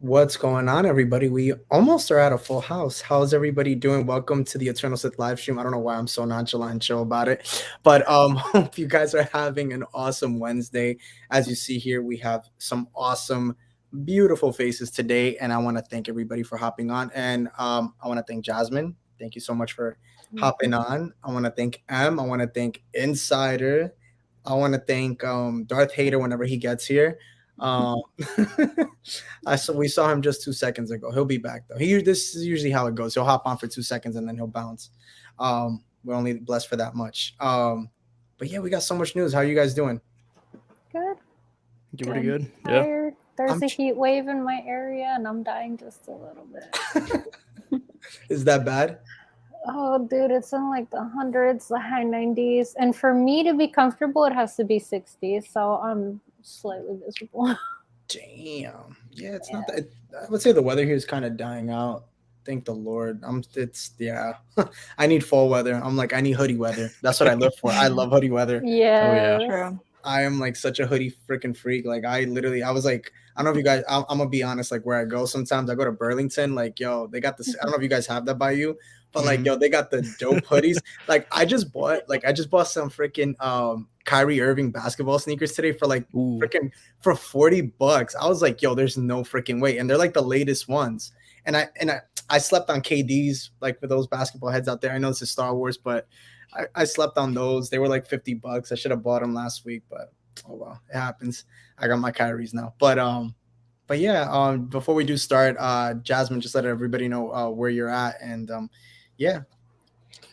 What's going on, everybody? We almost are at a full house. How's everybody doing? Welcome to the Eternal Sith live stream. I don't know why I'm so nonchalant and chill about it, but hope you guys are having an awesome Wednesday. As you see here, we have some awesome, beautiful faces today, and I want to thank everybody for hopping on. And I want to thank Jasmine. Thank you so much for hopping on. I want to thank M. I want to thank Insider. I want to thank Darth Hater whenever he gets here. Um, we saw him just 2 seconds ago. He'll be back though. This is usually how it goes. He'll hop on for 2 seconds and then he'll bounce. We're only blessed for that much. But yeah, we got so much news. How are you guys doing? Good. You're pretty good. Yeah. Tired. There's I'm a heat wave in my area and I'm dying just a little bit. Is that bad? Oh, dude, it's in like the hundreds, the high 90s. And for me to be comfortable, it has to be 60. So I'm slightly miserable. Damn. Yeah, it's not that. I would say the weather here is kind of dying out. Thank the Lord. It's yeah. I need fall weather. I'm like I need hoodie weather. That's what I live for. I love hoodie weather. Oh yeah. Yeah. I am like such a hoodie freaking freak. Like I was like, I don't know if you guys. I'm gonna be honest. Like where I go, sometimes I go to Burlington. Like yo, they got this. I don't know if you guys have that by you, but like yo, they got the dope hoodies. Like I just bought some freaking Kyrie Irving basketball sneakers today for like Ooh. freaking for $40. I was like, yo, there's no freaking way, and they're like the latest ones. And I slept on KDs like for those basketball heads out there. I know this is Star Wars, but I slept on those. They were like $50. I should have bought them last week, but oh well, it happens. I got my Kyries now. But yeah, before we do start, Jasmine, just let everybody know where you're at, and yeah.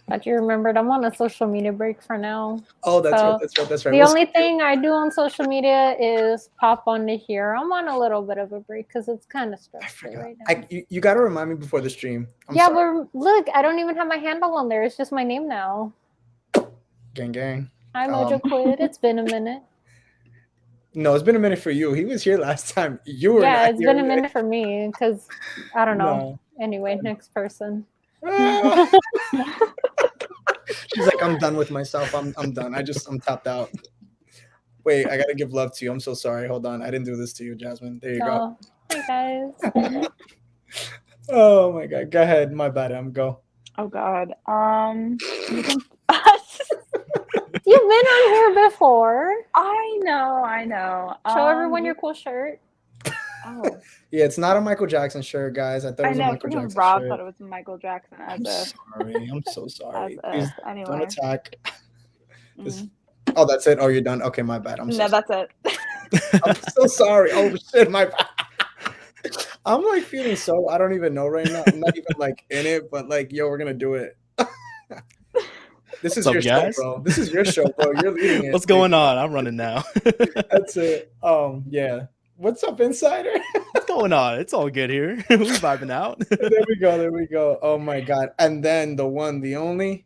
But you remembered I'm on a social media break for now. Oh, that's right, So that's right, that's right. the We'll only skip you. thing I do on social media is pop onto here. I'm on a little bit of a break because it's kind of I stressful forgot. right now. You got to remind me before the stream. I'm Yeah, sorry. but look, I don't even have my handle on there. It's just my name now. Gang, gang. Hi, Um, Mojo Quid. It's been a minute. no, it's been a minute for you. He was here last time. You were Yeah, not it's here. been a minute for me because I don't know. No. Anyway, next person. Ah. She's like, I'm done with myself. I'm done. I'm tapped out. Wait, I gotta give love to you. I'm so sorry. Hold on. I didn't do this to you, Jasmine. There you go. Oh, hi guys. Oh my god. Go ahead. My bad. I'm go. Oh God. You can. You've been on here before. I know. Show everyone your cool shirt. Oh, Yeah, it's not a Michael Jackson shirt, guys. I thought it I was a know. Michael Freaking Jackson Rob shirt. thought it was Michael Jackson I'm as sorry. I'm so sorry. Please don't anyway. attack. This- Mm. Oh, that's it. Oh, you're done. Okay, my bad. No, that's it. I'm so sorry. Oh shit, my bad. I'm like feeling so I don't even know right now. I'm not even like in it, but like, yo, we're gonna do it. This is What's up, your show, guys? bro. This is your show, bro. You're leading it. What's going on? I'm running now. That's it. Yeah. What's up, Insider? What's going on? It's all good here. We vibing out. There we go. There we go. Oh my god. And then the one, the only.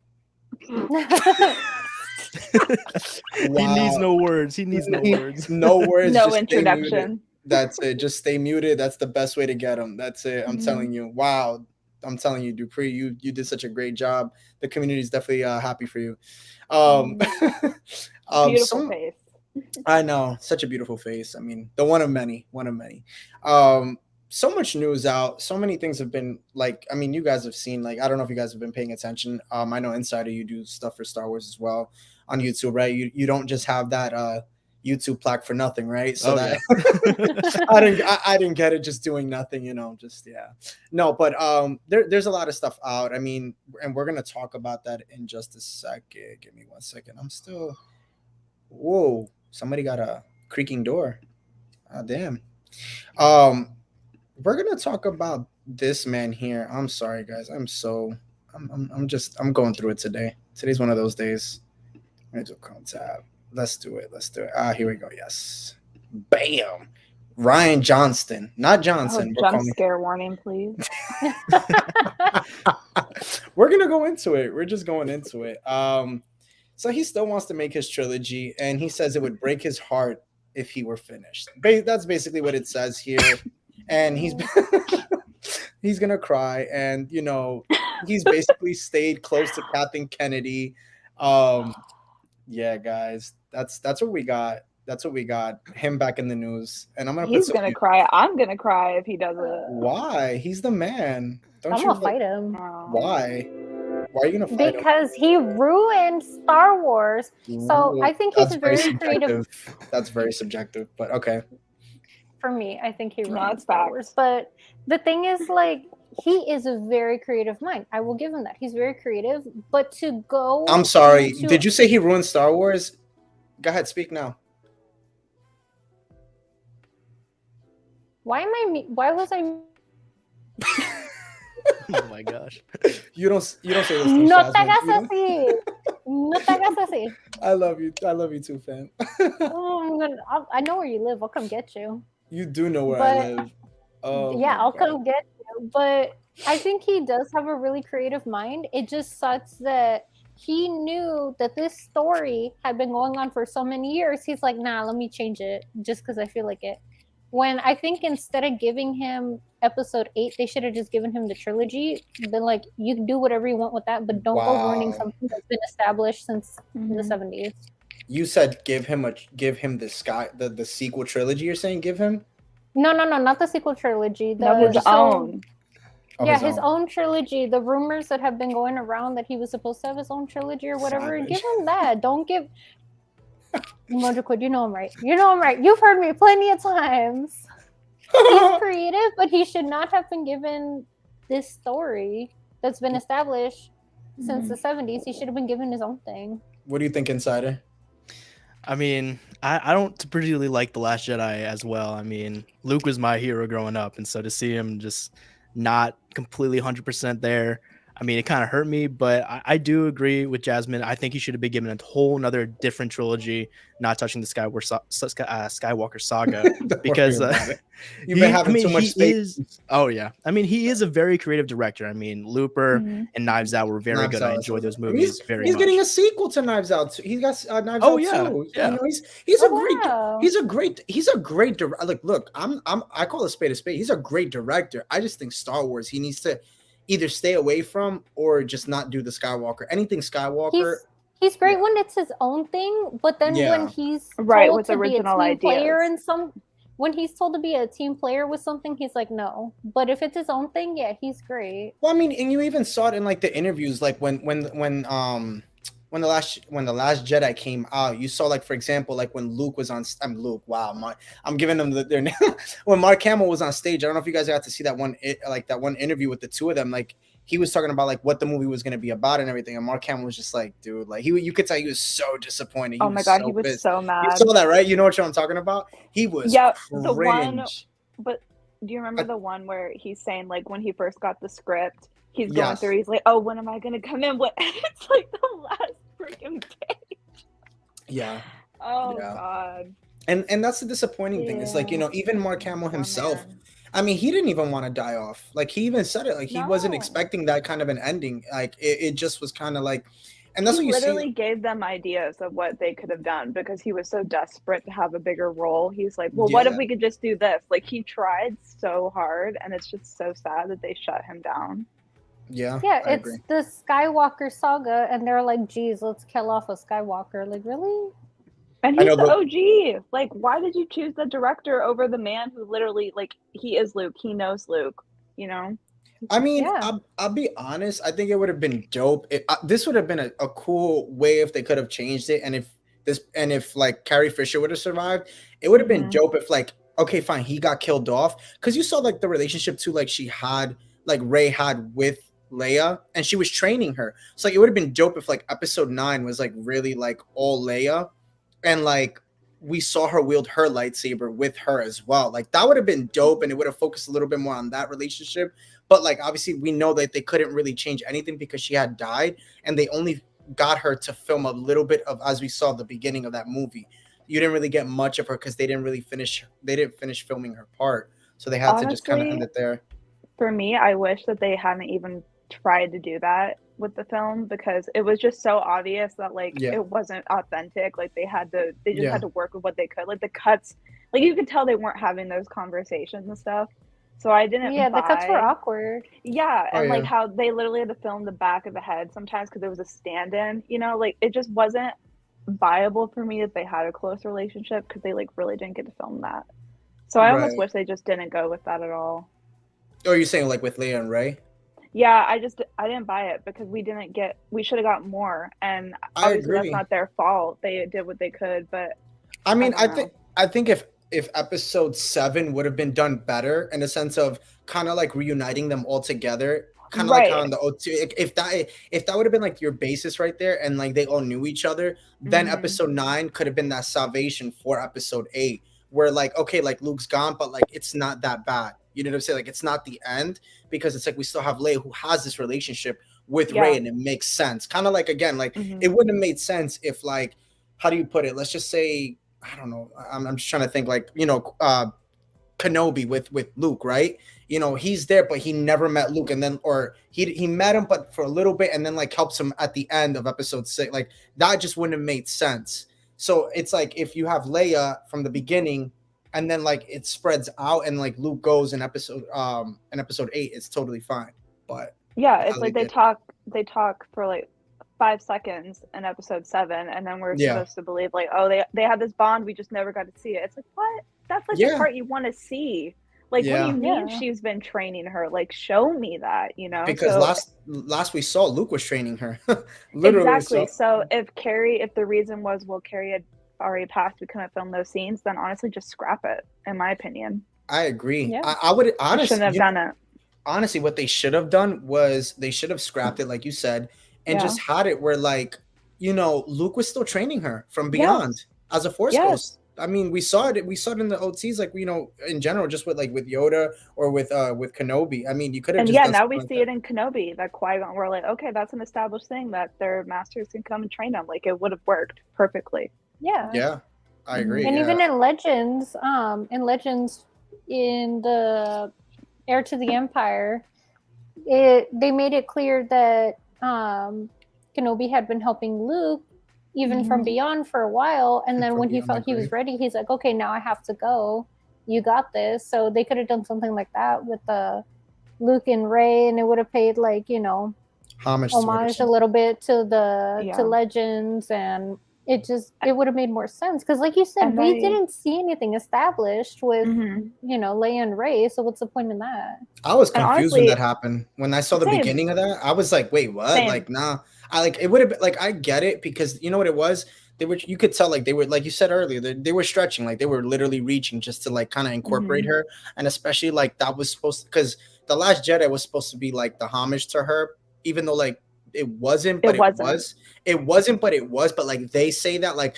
He needs no words. He needs no words. No words. No just stay muted. introduction. That's it. Just stay muted. That's the best way to get them. That's it. I'm telling you. Wow. I'm telling you, Dupree, you did such a great job. The community is definitely happy for you. Beautiful some, face. I know, such a beautiful face. I mean, the one of many, one of many. So much news out. So many things have been like. I mean, you guys have seen. Like, I don't know if you guys have been paying attention. I know Insider, you do stuff for Star Wars as well on YouTube, right? You don't just have that YouTube plaque for nothing, right? So Oh, that yeah. I didn't get it just doing nothing, you know. Just yeah, no, but there's a lot of stuff out. I mean, and we're gonna talk about that in just a second. Give me 1 second. I'm still. Whoa! Somebody got a creaking door. Ah, damn. Um, we're gonna talk about this man here. I'm sorry, guys. I'm going through it today. Today's one of those days. Let's do tab. Let's do it. Let's do it. Ah, here we go. Yes. Bam. Ryan Johnston, not Oh, Johnson. We're jump calling. scare warning, please. We're gonna go into it. We're just going into it. So he still wants to make his trilogy, and he says it would break his heart if he were finished. That's basically what it says here, and he's gonna cry, and you know he's basically stayed close to Kathleen Kennedy. Yeah, guys, that's what we got. That's what we got. Him back in the news, and I'm gonna put He's some. gonna cry. I'm gonna cry if he does it. Why? He's the man. Don't I'm you? gonna fight him Oh. Why? Why are you gonna fight him? because he ruined Star Wars. So I think he's That's very very creative. subjective. That's very subjective, but okay. For me, I think he No, ruined it's Star facts. Wars. But the thing is, like, he is a very creative mind. I will give him that. He's very creative. But to go, I'm sorry. into- Did you say he ruined Star Wars? Go ahead, speak now. Why am I? Why was I? Oh my gosh. You don't say this. To No te Jasmine. hagas You don't- así. No te hagas así. I love you. I love you too, fam. Oh, I know where you live. I'll come get you. You do know where I live. Oh Yeah, my I'll God. come get you. But I think he does have a really creative mind. It just sucks that he knew that this story had been going on for so many years. He's like, nah, let me change it just because I feel like it. When I think instead of giving him episode 8, they should have just given him the trilogy. Been like, you can do whatever you want with that, but don't go ruining Wow. something that's been established since the Mhm. 70s. You said give him the sequel trilogy. You're saying give him? No, not the sequel trilogy. No, his own. Oh, Yeah, his own trilogy. The rumors that have been going around that he was supposed to have his own trilogy or whatever. Savage. Give him that. Don't give. Mojo, you know I'm right. You know I'm right. You've heard me plenty of times. He's creative, but he should not have been given this story that's been established since the 70s. He should have been given his own thing. What do you think, Insider? I mean, I don't particularly like The Last Jedi as well. I mean, Luke was my hero growing up, and so to see him just not completely 100% there, I mean, it kind of hurt me, but I do agree with Jasmine. I think he should have been given a whole nother different trilogy, not touching the Skywalker saga, because You've been having too much space. Oh yeah, I mean, he is a very creative director. I mean, Looper Mhm. and Knives Out were very Knives good. Out I is enjoyed so those good. movies very He's much. getting a sequel to Knives Out. He got Knives Oh, Out yeah, too. yeah. You know, he's a great. Wow. He's a great director. Like, look, I call a spade a spade. He's a great director. I just think Star Wars, he needs to either stay away from or just not do the Skywalker. Anything Skywalker. He's great Yeah. when it's his own thing, but then Yeah. when he's Right, told with to be a original team player ideas. when he's told to be a team player with something, he's like, no. But if it's his own thing, yeah, he's great. Well, I mean, and you even saw it in like the interviews, like when the last Jedi came out, you saw, like, for example, like when Luke was on. I'm Luke. Wow, I'm giving them their name. When Mark Hamill was on stage, I don't know if you guys got to see that one interview with the two of them. Like, he was talking about like what the movie was going to be about and everything, and Mark Hamill was just like, dude, like you could tell he was so disappointed. Oh my god, so he was pissed. so You mad. saw that, right? You know what I'm talking about? He was Yeah, cringe. the one. But do you remember the one where he's saying, like, when he first got the script, he's going Yes. through, he's like, oh, when am I gonna come in? What? It's like the last freaking page. Yeah. Oh Yeah. god. And that's the disappointing thing. It's like, you know, even Mark Hamill Poor himself, man. I mean, he didn't even want to die off. Like, he even said it. Like, he wasn't No. expecting that kind of an ending. Like, it just was kind of like, and that's He what you literally see. gave them ideas of what they could have done because he was so desperate to have a bigger role. He's like, well, what if Yeah. we could just do this? Like, he tried so hard, and it's just so sad that they shut him down. Yeah, Yeah, I it's agree. the Skywalker saga, and they're like, geez, let's kill off a Skywalker. Like, really? And I he's know, the but- OG. Like, why did you choose the director over the man who literally, like, he is Luke. He knows Luke, you know? I mean, Yeah. I'll be honest. I think it would have been dope. This would have been a cool way if they could have changed it, and if like Carrie Fisher would have survived, it would have been Mhm. dope if, like, okay, fine, he got killed off, because you saw like the relationship too, like Rey had with Leia, and she was training her. So like, it would have been dope if like episode 9 was like really like all Leia, and like we saw her wield her lightsaber with her as well. Like, that would have been dope, and it would have focused a little bit more on that relationship. But like, obviously, we know that they couldn't really change anything because she had died, and they only got her to film a little bit of, as we saw the beginning of that movie. You didn't really get much of her because they didn't finish filming her part, so they had to just kind of end Honestly, it there. For me, I wish that they hadn't even tried to do that with the film because it was just so obvious that, like, Yeah. it wasn't authentic. Like, they just Yeah. had to work with what they could. Like, the cuts, like, you could tell they weren't having those conversations and stuff. So I didn't Yeah, the cuts were buy- awkward. Yeah, Oh, and like yeah. how they literally had to film the back of the head sometimes because there was a stand-in, you know, like it just wasn't viable for me if they had a close relationship because they like really didn't get to film that. So I almost Right. wish they just didn't go with that at all. Oh, you're saying like with Leia and Ray? Yeah, I didn't buy it because we should have got more, and I obviously that's agree. not their fault. They did what they could, but I I mean, don't know. I think if episode 7 would have been done better in the sense of kind of like reuniting them all together, kind of like how Right. in the O2, if that would have been like your basis right there, and like they all knew each other, then Hmm. episode 9 could have been that salvation for episode 8, where like okay, like Luke's gone, but like it's not that bad. You know what I'm saying? Like it's not the end because it's like we still have Leia who has this relationship with Ray, Yeah. and it makes sense. Kind of like again, like it Hmm. wouldn't have made sense if like how do you put it? Let's just say I don't know. I'm just trying to think like Kenobi with Luke, right? He's there, but he never met Luke, and then or he met him, but for a little bit, and then like helps him at the end of episode 6. Like that just wouldn't have made sense. So it's like if you have Leia from the beginning, and then like it spreads out, and like Luke goes in episode 8, it's totally fine. But Yeah, how it's they like did, they talk for like 5 seconds in episode 7, and then we're yeah, supposed to believe like, oh, they had this bond, we just never got to see it. It's like what? That's like the yeah, part you want to see. Like, what do you yeah. mean Yeah. she's been training her? Like, show me that, you know? Because So last we saw, Luke was training her, literally. exactly. So So if the reason was, well, Carrie had already passed, we couldn't film those scenes, then honestly, just scrap it. In my opinion, I agree. Yeah. I would you shouldn't have done it. honestly, what they should have done was they should have scrapped it, like you said, and Yeah. just had it where, like, Luke was still training her from beyond Yes. as a Force Yes. Ghost. I mean, we saw it. We saw it in the OTs, like in general, just with Yoda or with Kenobi. I mean, you could have And just yeah, done now we something like see that. it in Kenobi, that Qui-Gon, we're like, okay, that's an established thing that their masters can come and train them. Like, it would have worked perfectly. Yeah. Yeah, I Mhm. agree. And Yeah, even in Legends, in the Heir to the Empire, they made it clear that Kenobi had been helping Luke even from Mhm. beyond for a while, and then From when he Beyond, I felt he was agree. ready, he's like, okay, now I have to go. You got this. So they could have done something like that with Luke and Ray, and it would have paid like Homage to it or homage a something. little bit to Yeah. Legends, and it would have made more sense because like you said, And we I didn't see anything established with Mhm. Leia and Ray, so what's the point in that? I was And confused when that honestly, happened. When I saw the same, beginning of that, I was like, "Wait, what?" same. Like, nah. I like it would have been like I get it because you know what it was. You could tell like they were like you said earlier. They were stretching, like they were literally reaching just to like kind of incorporate Mhm. her, and especially like that was supposed because the Last Jedi was supposed to be like the homage to her, even though like it wasn't, but It it wasn't. was. It wasn't, but it was. But like they say that like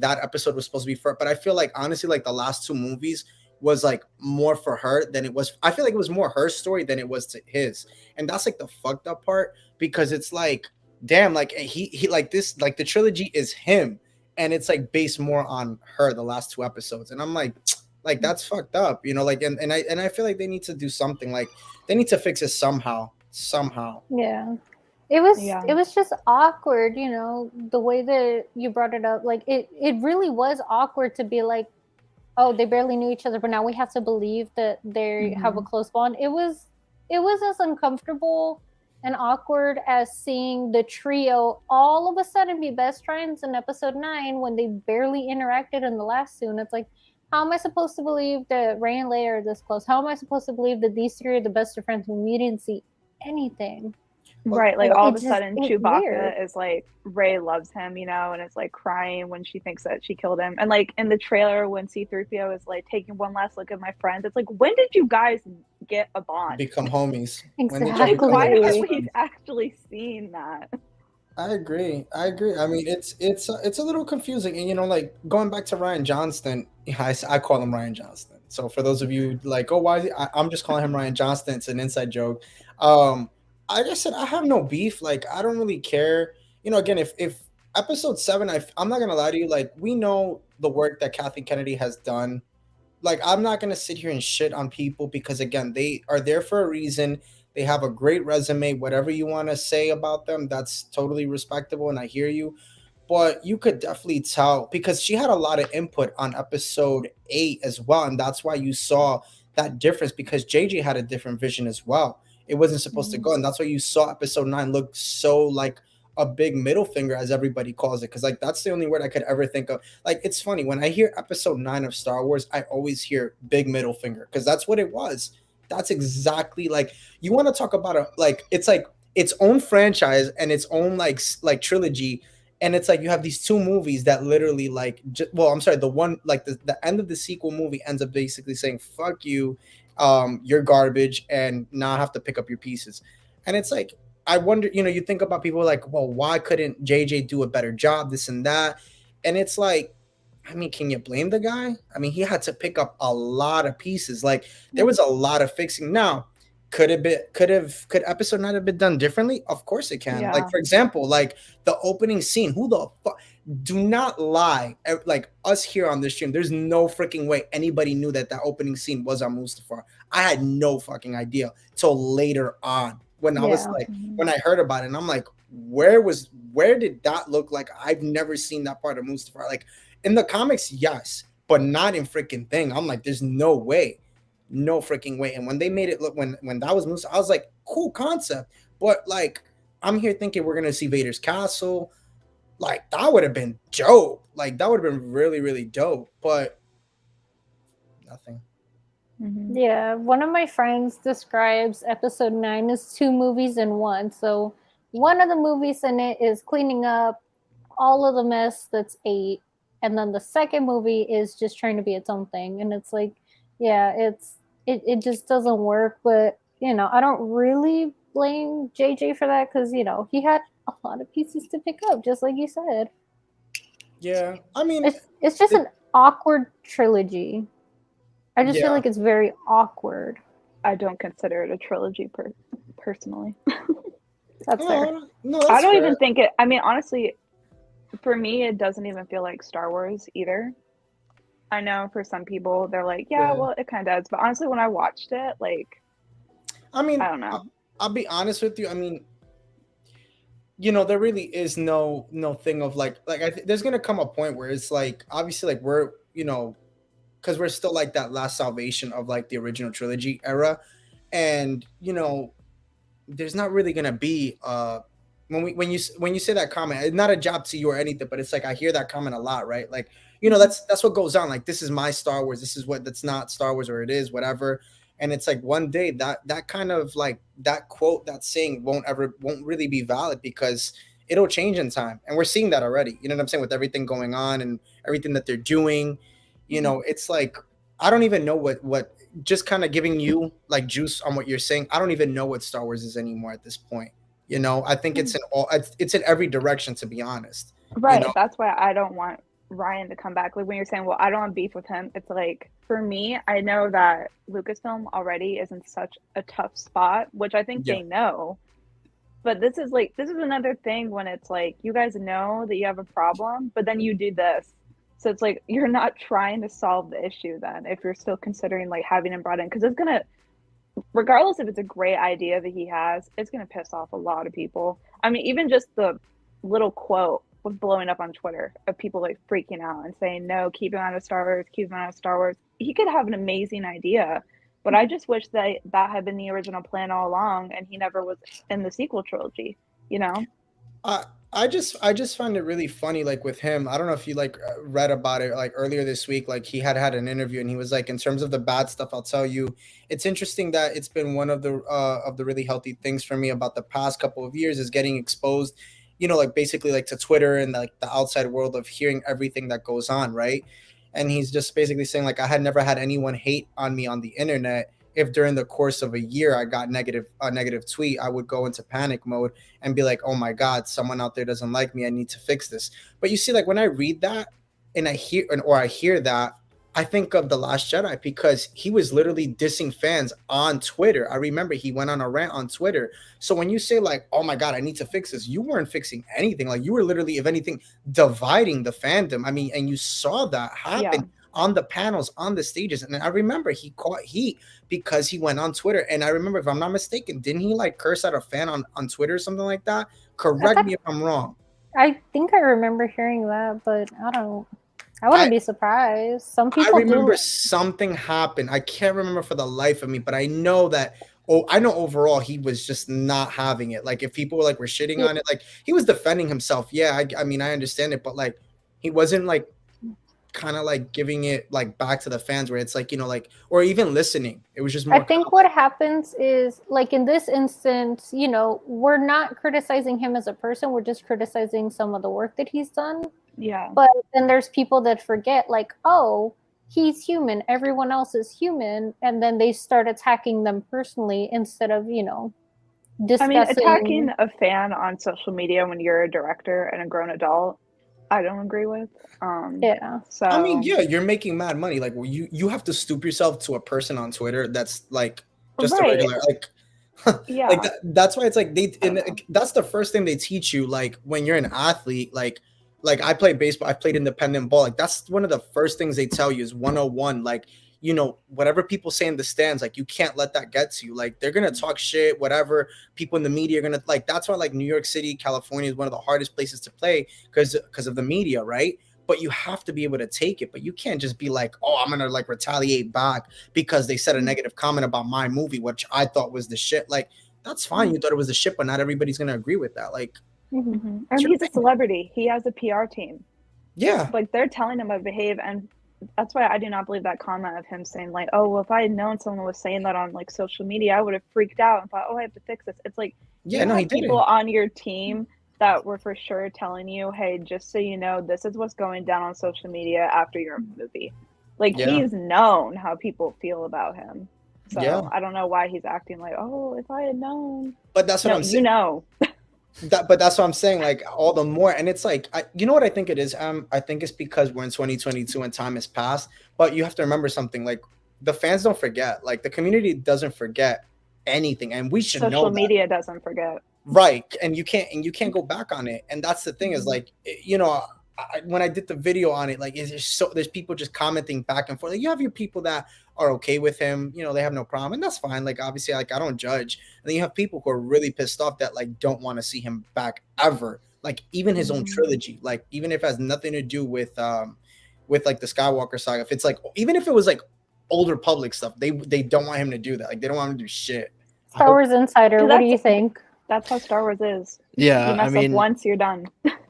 that episode was supposed to be for. But I feel like honestly, like the last two movies was like more for her than it was. I feel like it was more her story than it was to his, and that's like the fucked up part because it's like, damn, like he like this, like the trilogy is him, and it's like based more on her the last two episodes, and I'm like that's fucked up, like and I feel like they need to do something, like they need to fix it somehow. Yeah. Yeah. It was just awkward, the way that you brought it up. Like it really was awkward to be like, oh, they barely knew each other, but now we have to believe that they have a Mhm. close bond. It was as uncomfortable and awkward as seeing the trio all of a sudden be best friends in episode 9 when they barely interacted in the last two. And it's like, how am I supposed to believe that Ray and Leia are this close? How am I supposed to believe that these three are the best of friends when we didn't see anything? Well, Right, like Like all of a it's just sudden it's weird. Chewbacca is like Ray loves him, and it's like crying when she thinks that she killed him. And like in the trailer when C3PO is like taking one last look at my friends, it's like when did you guys get a bond? become homies. When did y'all Like become why like best haven't Exactly. we friends? actually seen that? I agree. I agree. I mean, it's a little confusing, and like going back to Ryan Johnston, I call him Ryan Johnston. So for those of you like, oh, why? I'm just calling him Ryan Johnston. It's an inside joke. Um, like I said, I have no beef. Like I don't really care. Again, if episode 7, I'm not gonna lie to you. Like we know the work that Kathy Kennedy has done. Like I'm not gonna sit here and shit on people because again, they are there for a reason. They have a great resume. Whatever you want to say about them, that's totally respectable, and I hear you. But you could definitely tell because she had a lot of input on episode 8 as well, and that's why you saw that difference because JJ had a different vision as well. It wasn't supposed to Mhm. go, and that's why you saw episode 9 look so like a big middle finger, as everybody calls it, because like that's the only word I could ever think of. Like it's funny when I hear episode 9 of Star Wars, I always hear big middle finger because that's what it was. That's exactly like you want to talk about a like it's like its own franchise and its own like trilogy, and it's like you have these two movies that literally like well, I'm sorry, the one like the end of the sequel movie ends up basically saying fuck you, you're garbage, and now I have to pick up your pieces. And it's like I wonder, you think about people like, well, why couldn't JJ do a better job, this and that? And it's like, I mean, can you blame the guy? I mean, he had to pick up a lot of pieces. Like there was a lot of fixing. Now, could episode 9 have been done differently? Of course it can. Like Yeah. for example, like the opening scene. Who the fuck? Do not lie. Like us here on this stream, there's no freaking way anybody knew that opening scene was on Mustafar. I had no fucking idea till later on when I was Yeah. like Mhm. when I heard about it, and I'm like, where did that look like? I've never seen that part of Mustafar. Like in the comics, yes, but not in freaking thing. I'm like, there's no way, no freaking way. And when they made it look when that was Mustafar, I was like, cool concept, but like I'm here thinking we're gonna see Vader's castle. Like that would have been dope. Like that would have been really, really dope. But nothing. Mhm. Yeah, one of my friends describes episode 9 as two movies in one. So one of the movies in it is cleaning up all of the mess that's 8, and then the second movie is just trying to be its own thing. And it's like, yeah, it just doesn't work. But I don't really blame JJ for that because he had a lot of pieces to pick up, just like you said. Yeah, I mean, It's just an awkward trilogy. I just feel yeah. like it's very awkward. I don't consider it a trilogy personally. That's fair. No, I that's don't fair. even think it. I mean, honestly, for me, it doesn't even feel like Star Wars either. I know for some people, they're like, yeah, Yeah. well, it kind of does. But honestly, when I watched it, like, I mean, I don't know. I'll be honest with you. I mean, there really is no thing of like there's gonna come a point where it's like obviously like we're because we're still like that last salvation of like the original trilogy era, and there's not really gonna be when you say that comment, it's not a job to you or anything, but it's like I hear that comment a lot, right? Like that's what goes on. Like this is my Star Wars. This is what that's not Star Wars, or it is whatever. And it's like one day that kind of like that quote, that saying won't really be valid because it'll change in time, and we're seeing that already. You know what I'm saying, with everything going on and everything that they're doing. It's like I don't even know what just kind of giving you like juice on what you're saying. I don't even know what Star Wars is anymore at this point. I think it's in every direction, to be honest. Right. That's why I don't want Rian to come back. Like when you're saying, well, I don't want beef with him. It's like, for me, I know that Lucasfilm already is in such a tough spot, which I think they know. But this is another thing when it's like, you guys know that you have a problem, but then you do this. So it's like, you're not trying to solve the issue then if you're still considering like having him brought in. Because it's going to, regardless if it's a great idea that he has, it's going to piss off a lot of people. I mean, even just the little quote was blowing up on Twitter of people like freaking out and saying, no, keep him out of Star Wars, keep him out of Star Wars. He could have an amazing idea, but I just wish that had been the original plan all along and he never was in the sequel trilogy, I just find it really funny, like with him. I don't know if you like read about it like earlier this week. Like he had an interview, and he was like, in terms of the bad stuff, I'll tell you, it's interesting that it's been one of the really healthy things for me about the past couple of years is getting exposed, like basically like to Twitter and like the outside world of hearing everything that goes on, right? And he's just basically saying like I had never had anyone hate on me on the internet. If during the course of a year I got a negative tweet, I would go into panic mode and be like, oh my God, someone out there doesn't like me. I need to fix this. But you see, like when I read that and I hear that, I think of The Last Jedi because he was literally dissing fans on Twitter. I remember he went on a rant on Twitter. So when you say like, oh my God, I need to fix this, you weren't fixing anything. Like you were literally, if anything, dividing the fandom. I mean, and you saw that happen on the panels, on the stages. And I remember he caught heat because he went on Twitter. And I remember, if I'm not mistaken, didn't he like curse at a fan on Twitter or something like that? Correct me if I'm wrong. I think I remember hearing that, but I wouldn't be surprised. Some people I remember something happened. I can't remember for the life of me, but I know that I know overall he was just not having it. Like if people were like were shitting on it, like he was defending himself. Yeah, I mean I understand it, but like he wasn't like kind of like giving it like back to the fans where it's like, you know, like or even listening. It was just more I think what happens is, like in this instance, you know, we're not criticizing him as a person. We're just criticizing some of the work that he's done. Yeah. But then there's people that forget, like, oh, he's human. Everyone else is human. And then they start attacking them personally instead of, you know, discussing. I mean, attacking a fan on social media when you're a director and a grown adult, I don't agree with. Yeah. So I mean, yeah, you're making mad money. Like you have to stoop yourself to a person on Twitter that's like just a Right. regular like Yeah. like that's why it's like that's the first thing they teach you like when you're an athlete like I play baseball, I played independent ball, like that's one of the first things they tell you is 101, like you know whatever people say in the stands, like you can't let that get to you. Like they're gonna talk shit, whatever people in the media are gonna like. That's why like New York City, California is one of the hardest places to play because of the media, right? But you have to be able to take it. But you can't just be like, oh, I'm gonna like retaliate back because they said a negative comment about my movie, which I thought was the shit. Like that's fine, you thought it was the shit, but not everybody's gonna agree with that. Like, and he's a celebrity. He has a PR team. yeah, Like they're telling him how to behave, and that's why I do not believe that comment of him saying like, oh, well, if I had known someone was saying that on like social media, I would have freaked out and thought, oh, I have to fix this. It's like yeah, you no, he had people didn't. on your team that were for sure telling you, hey, just so you know, this is what's going down on social media after your movie. Like Yeah. he's known how people feel about him. So Yeah. I don't know why he's acting like, oh, if I had known. But that's what No, I'm you saying. know. But that's what I'm saying. Like all the more, and it's like, you know what I think it is. I think it's because we're in 2022 and time has passed. But you have to remember something. Like the fans don't forget. Like the community doesn't forget anything, and we should know Social that. media doesn't forget. Right, and you can't go back on it. And that's the thing is like, you know, when I did the video on it, like there's people just commenting back and forth. Like you have your people that are okay with him, you know, they have no problem, and that's fine. Like obviously, like I don't judge. And then you have people who are really pissed off that like don't want to see him back ever. Like even his own trilogy, like even if it has nothing to do with like the Skywalker saga. If it's like even if it was like Old Republic stuff, they don't want him to do that. Like they don't want him to do shit. Star Wars Insider, what do you think? That's how Star Wars is. Yeah, You mess I mean, up once, you're done.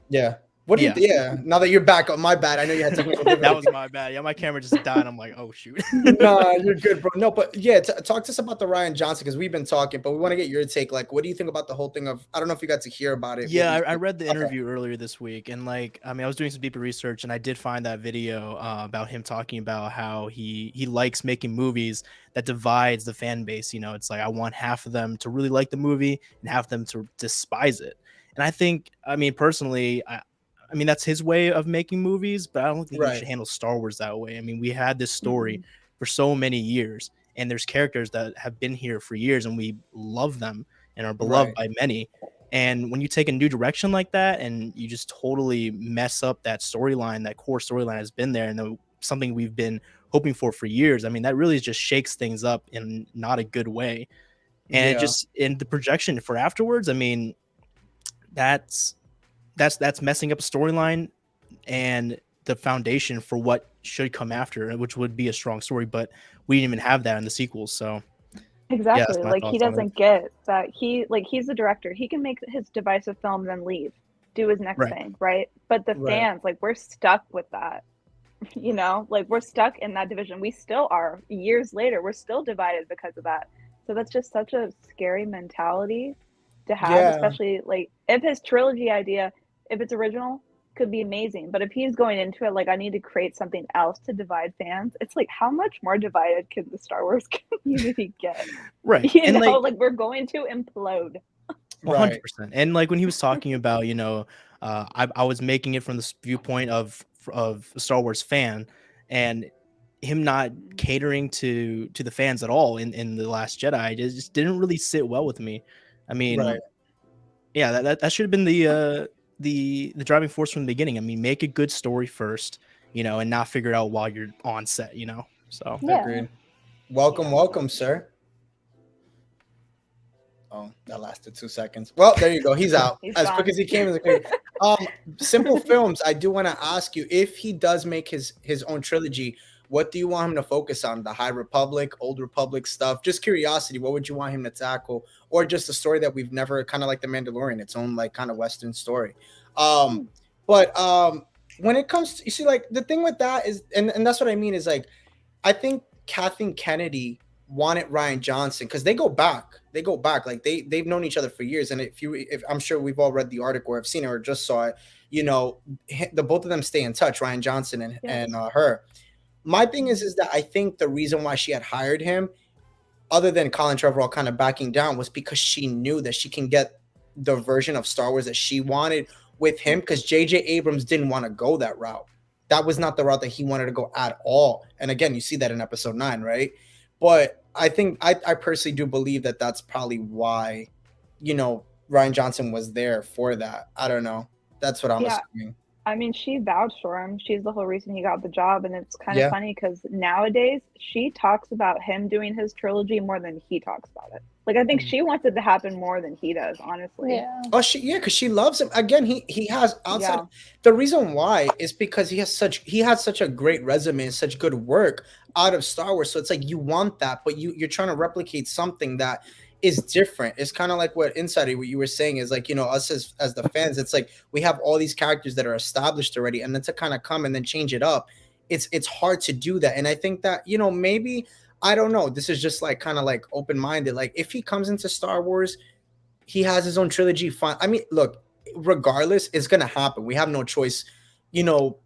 Yeah. What do you? Yeah. Now that you're back, my bad. I know you had technical that difficulties. was my bad. Yeah, my camera just died. I'm like, oh shoot. No, you're good, bro. No, but yeah, talk to us about the Rian Johnson because we've been talking, but we want to get your take. Like, what do you think about the whole thing of? I don't know if you got to hear about it. Yeah, I read the interview earlier this week, and like, I mean, I was doing some deeper research, and I did find that video about him talking about how he likes making movies that divides the fan base. You know, it's like I want half of them to really like the movie and half of them to despise it. And I think, I mean, personally, I mean, that's his way of making movies, but I don't think he should handle Star Wars that way. I mean, we had this story for so many years, and there's characters that have been here for years, and we love them and are beloved by many. And when you take a new direction like that, and you just totally mess up that storyline, that core storyline has been there, and something we've been hoping for years, I mean, that really just shakes things up in not a good way. And it just in the projection for afterwards, I mean, that's messing up a storyline and the foundation for what should come after, which would be a strong story, but we didn't even have that in the sequels. So exactly, yeah, like he doesn't get that he's the director. He can make his divisive films and leave, do his next thing, right? But the fans, like we're stuck with that. You know, like we're stuck in that division. We still are. Years later, we're still divided because of that. So that's just such a scary mentality to have, especially like if his trilogy idea, if it's original, could be amazing. But if he's going into it like I need to create something else to divide fans, it's like how much more divided can the Star Wars community get? Right. You know, like we're going to implode. 100%. And like when he was talking about, you know, I was making it from the viewpoint of a Star Wars fan, and him not catering to the fans at all in The Last Jedi just didn't really sit well with me. I mean, yeah, that should have been the driving force from the beginning. I mean, make a good story first, you know, and not figure it out while you're on set, you know. So agreed. Welcome, sir. Oh, that lasted 2 seconds. Well, there you go. He's out. As quick as he came. Simple Films, I do want to ask you, if he does make his own trilogy, what do you want him to focus on? The High Republic, Old Republic stuff? Just curiosity. What would you want him to tackle, or just a story that we've never kind of like the Mandalorian, its own like kind of Western story? But when it comes to, you see, like the thing with that is, and that's what I mean is like, I think Kathleen Kennedy wanted Rian Johnson because they go back. They go back. Like they've known each other for years. And if I'm sure we've all read the article or have seen it or just saw it, you know, the both of them stay in touch, Rian Johnson and her. My thing is that I think the reason why she had hired him, other than Colin Trevorrow kind of backing down, was because she knew that she can get the version of Star Wars that she wanted with him, because J.J. Abrams didn't want to go that route. That was not the route that he wanted to go at all. And again, you see that in episode 9, right? But I think I personally do believe that that's probably why, you know, Rian Johnson was there for that. I don't know. That's what I'm assuming. I mean, she vouched for him. She's the whole reason he got the job. And it's kind of funny because nowadays she talks about him doing his trilogy more than he talks about it. Like, I think she wants it to happen more than he does, honestly. Yeah. Oh, because she loves him. Again, he has outside. Yeah. The reason why is because he had such a great resume and such good work out of Star Wars. So it's like you want that, but you're trying to replicate something that is different. It's kind of like what Insider, what you were saying is like, you know, us as the fans, it's like we have all these characters that are established already, and then to kind of come and then change it up, it's hard to do that. And I think that, you know, maybe, I don't know, this is just like kind of like open-minded. Like if he comes into Star Wars, he has his own trilogy. Fine. I mean, look, regardless, it's gonna happen. We have no choice, you know,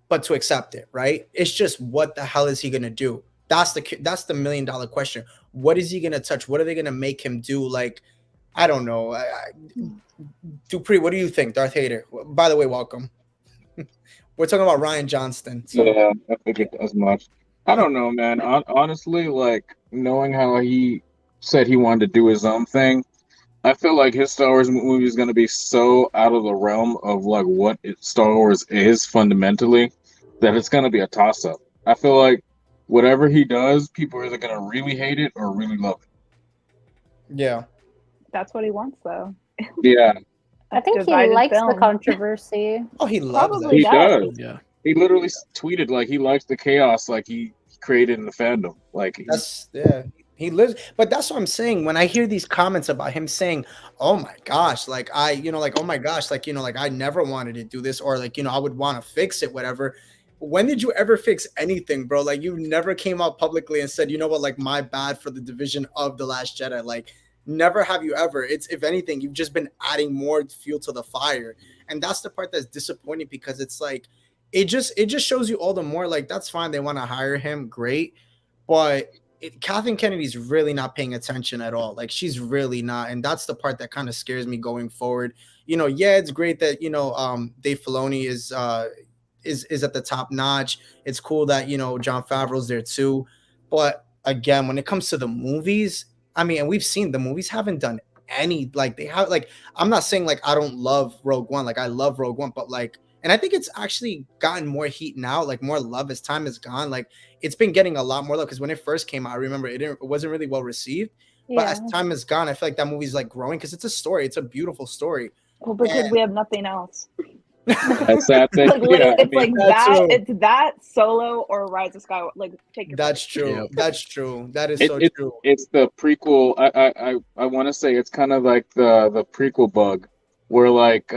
but to accept it, right? It's just, what the hell is he gonna do? That's the $1 million question. What is he gonna touch? What are they gonna make him do? Like, I don't know. Dupree, what do you think? Darth Vader. By the way, welcome. We're talking about Rian Johnson. So. Yeah, I figured as much. I don't know, man. Honestly, like, knowing how he said he wanted to do his own thing, I feel like his Star Wars movie is gonna be so out of the realm of like what Star Wars is fundamentally that it's gonna be a toss-up. I feel like whatever he does, people are either going to really hate it or really love it. Yeah. That's what he wants, though. Yeah. I think he likes the controversy. Oh, he loves it. He does. Yeah. He literally tweeted like he likes the chaos like he created in the fandom. Like he lives. But that's what I'm saying. When I hear these comments about him saying, "Oh my gosh," like oh my gosh, like, you know, like I never wanted to do this, or like, you know, I would want to fix it, whatever. When did you ever fix anything, bro? Like, you never came out publicly and said, you know what, like, my bad for the division of The Last Jedi. Like, never have you ever. It's, if anything, you've just been adding more fuel to the fire. And that's the part that's disappointing, because it's like, it just shows you all the more, like, that's fine. They want to hire him. Great. But Kathleen Kennedy's really not paying attention at all. Like, she's really not. And that's the part that kind of scares me going forward. You know, yeah, it's great that, you know, Dave Filoni is at the top notch. It's cool that, you know, Jon Favreau's there too. But again, when it comes to the movies, I mean, and we've seen the movies haven't done any, like, they have, like, I'm not saying like I don't love Rogue One, like I love Rogue One, but like, and I think it's actually gotten more heat now, like more love as time has gone. Like, it's been getting a lot more love, because when it first came out, I remember it wasn't really well received. But as time has gone, I feel like that movie's like growing, because it's a story. It's a beautiful story. Well, because we have nothing else. That's that thing. It's that Solo or Rise of Skywalker. Like, take your That's true. Yeah. That's true. That is true. It's the prequel. I want to say it's kind of like the prequel bug, where like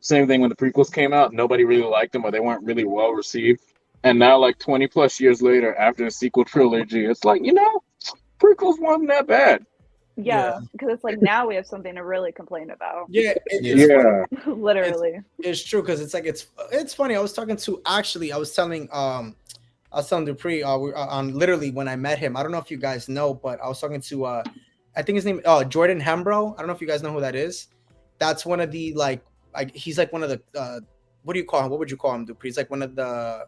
same thing when the prequels came out, nobody really liked them, or they weren't really well received. And now, like 20 plus years later, after the sequel trilogy, it's like, you know, prequels weren't that bad. Yeah, because it's like now we have something to really complain about. Yeah, literally. It's true, because it's like it's funny. I was telling Dupree on literally when I met him. I don't know if you guys know, but I was talking to I think his name Jordan Hembro. I don't know if you guys know who that is. That's one of the he's like one of the what do you call him? What would you call him, Dupree? He's like one of the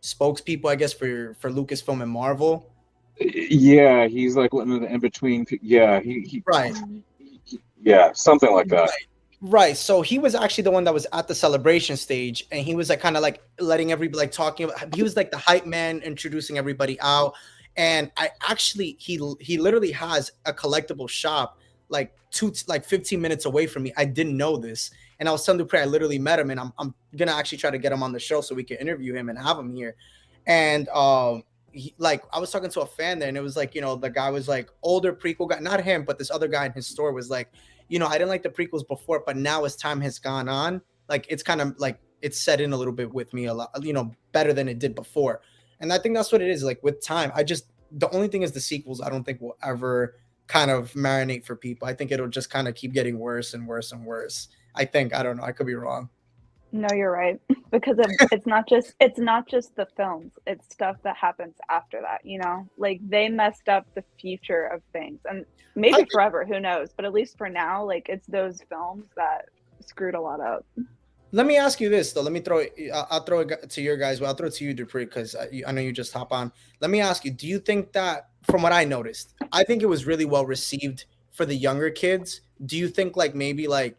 spokespeople, I guess, for Lucasfilm and Marvel. Yeah, he's like one of the in between. Yeah, he right. Yeah, something like that. Right. So he was actually the one that was at the celebration stage, and he was like kind of like letting everybody, like, talking about, he was like the hype man, introducing everybody out. And I actually, he literally has a collectible shop like 15 minutes away from me. I didn't know this. And I was telling Dupree, I literally met him, and I'm gonna actually try to get him on the show so we can interview him and have him here. and like I was talking to a fan there, and it was like, the guy was like older prequel guy, not him, but this other guy in his store was like, I didn't like the prequels before, but now as time has gone on, like it's kind of like it's set in a little bit with me a lot, better than it did before. And I think that's what it is. Like with time, the only thing is the sequels, I don't think will ever kind of marinate for people. I think it'll just kind of keep getting worse and worse and worse. I think, I don't know, I could be wrong. No, you're right. Because it's not just the films, it's stuff that happens after that, like they messed up the future of things, and maybe forever, who knows, but at least for now, like it's those films that screwed a lot up. Let me ask you this though. I'll throw it to your guys. Well, I'll throw it to you, Dupree, because I know you just hop on. Let me ask you, do you think that, from what I noticed, I think it was really well received for the younger kids? Do you think like maybe like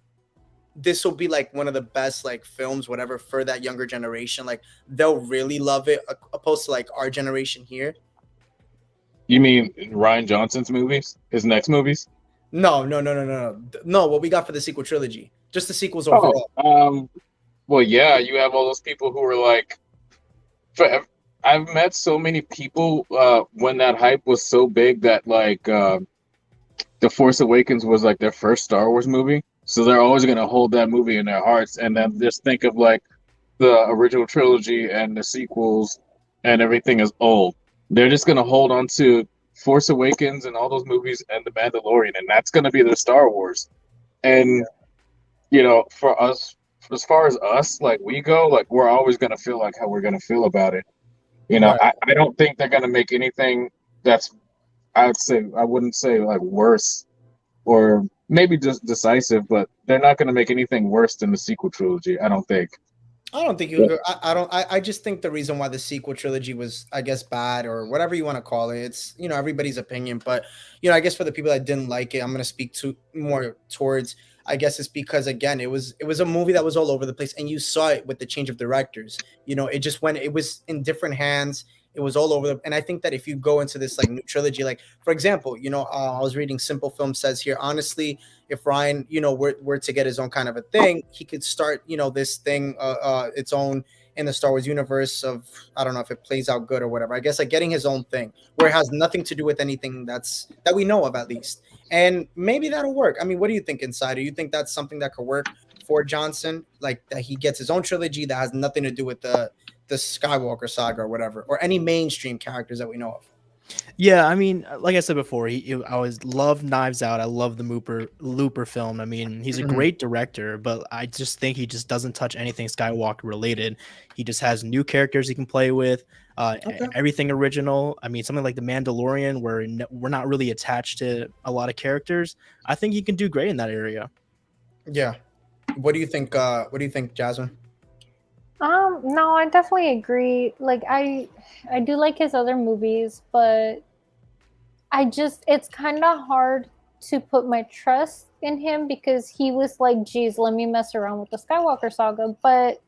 this will be like one of the best like films, whatever, for that younger generation? Like they'll really love it, opposed to like our generation here. You mean Ryan Johnson's movies? His next movies? No. No, what we got for the sequel trilogy. Just the sequels overall. Well, yeah, you have all those people who are like, I've met so many people when that hype was so big that like The Force Awakens was like their first Star Wars movie. So they're always going to hold that movie in their hearts, and then just think of like the original trilogy and the sequels and everything is old. They're just going to hold on to Force Awakens and all those movies and The Mandalorian, and that's going to be their Star Wars. And, for us, as far as us, like we go, like we're always going to feel like how we're going to feel about it. Right. I don't think they're going to make anything that's, I wouldn't say like worse or maybe just decisive, but they're not going to make anything worse than the sequel trilogy. I don't think. I don't think you. I just think the reason why the sequel trilogy was, I guess, bad or whatever you want to call it. It's everybody's opinion, but I guess for the people that didn't like it, I'm gonna speak to more towards. I guess it's because again, it was a movie that was all over the place, and you saw it with the change of directors. It just went. It was in different hands. It was all over and I think that if you go into this like new trilogy, like for example, I was reading Simple Film says here, honestly, if Ryan, were to get his own kind of a thing, he could start, this thing, its own in the Star Wars universe of, I don't know if it plays out good or whatever. I guess like getting his own thing where it has nothing to do with anything that we know of at least. And maybe that'll work. I mean, what do you think, Insider? You think that's something that could work for Johnson? Like that he gets his own trilogy that has nothing to do with the Skywalker saga or whatever, or any mainstream characters that we know of? Yeah, I mean, like I said before, I always loved Knives Out. I love the Looper film. I mean, he's a great director, but I just think he just doesn't touch anything Skywalker related. He just has new characters he can play with, everything original. I mean, something like The Mandalorian, where we're not really attached to a lot of characters. I think he can do great in that area. Yeah. What do you think? What do you think, Jasmine? No, I definitely agree. Like I do like his other movies, but it's kind of hard to put my trust in him because he was like, geez, let me mess around with the Skywalker saga. But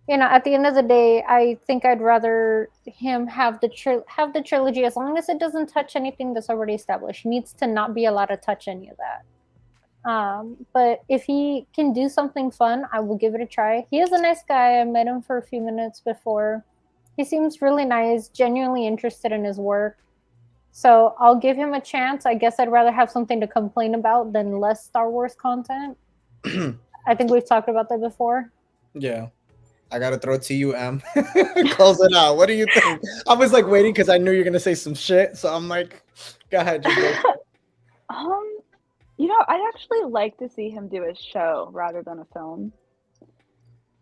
at the end of the day, I think I'd rather him have the trilogy, as long as it doesn't touch anything that's already established. Needs to not be allowed to touch any of that. But if he can do something fun, I will give it a try. He is a nice guy. I met him for a few minutes before. He seems really nice, genuinely interested in his work. So I'll give him a chance. I guess I'd rather have something to complain about than less Star Wars content. I think we've talked about that before. Yeah. I got to throw it to you, Em. Close it out. What do you think? I was like waiting because I knew you were going to say some shit. So I'm like, go ahead. I'd actually like to see him do a show rather than a film.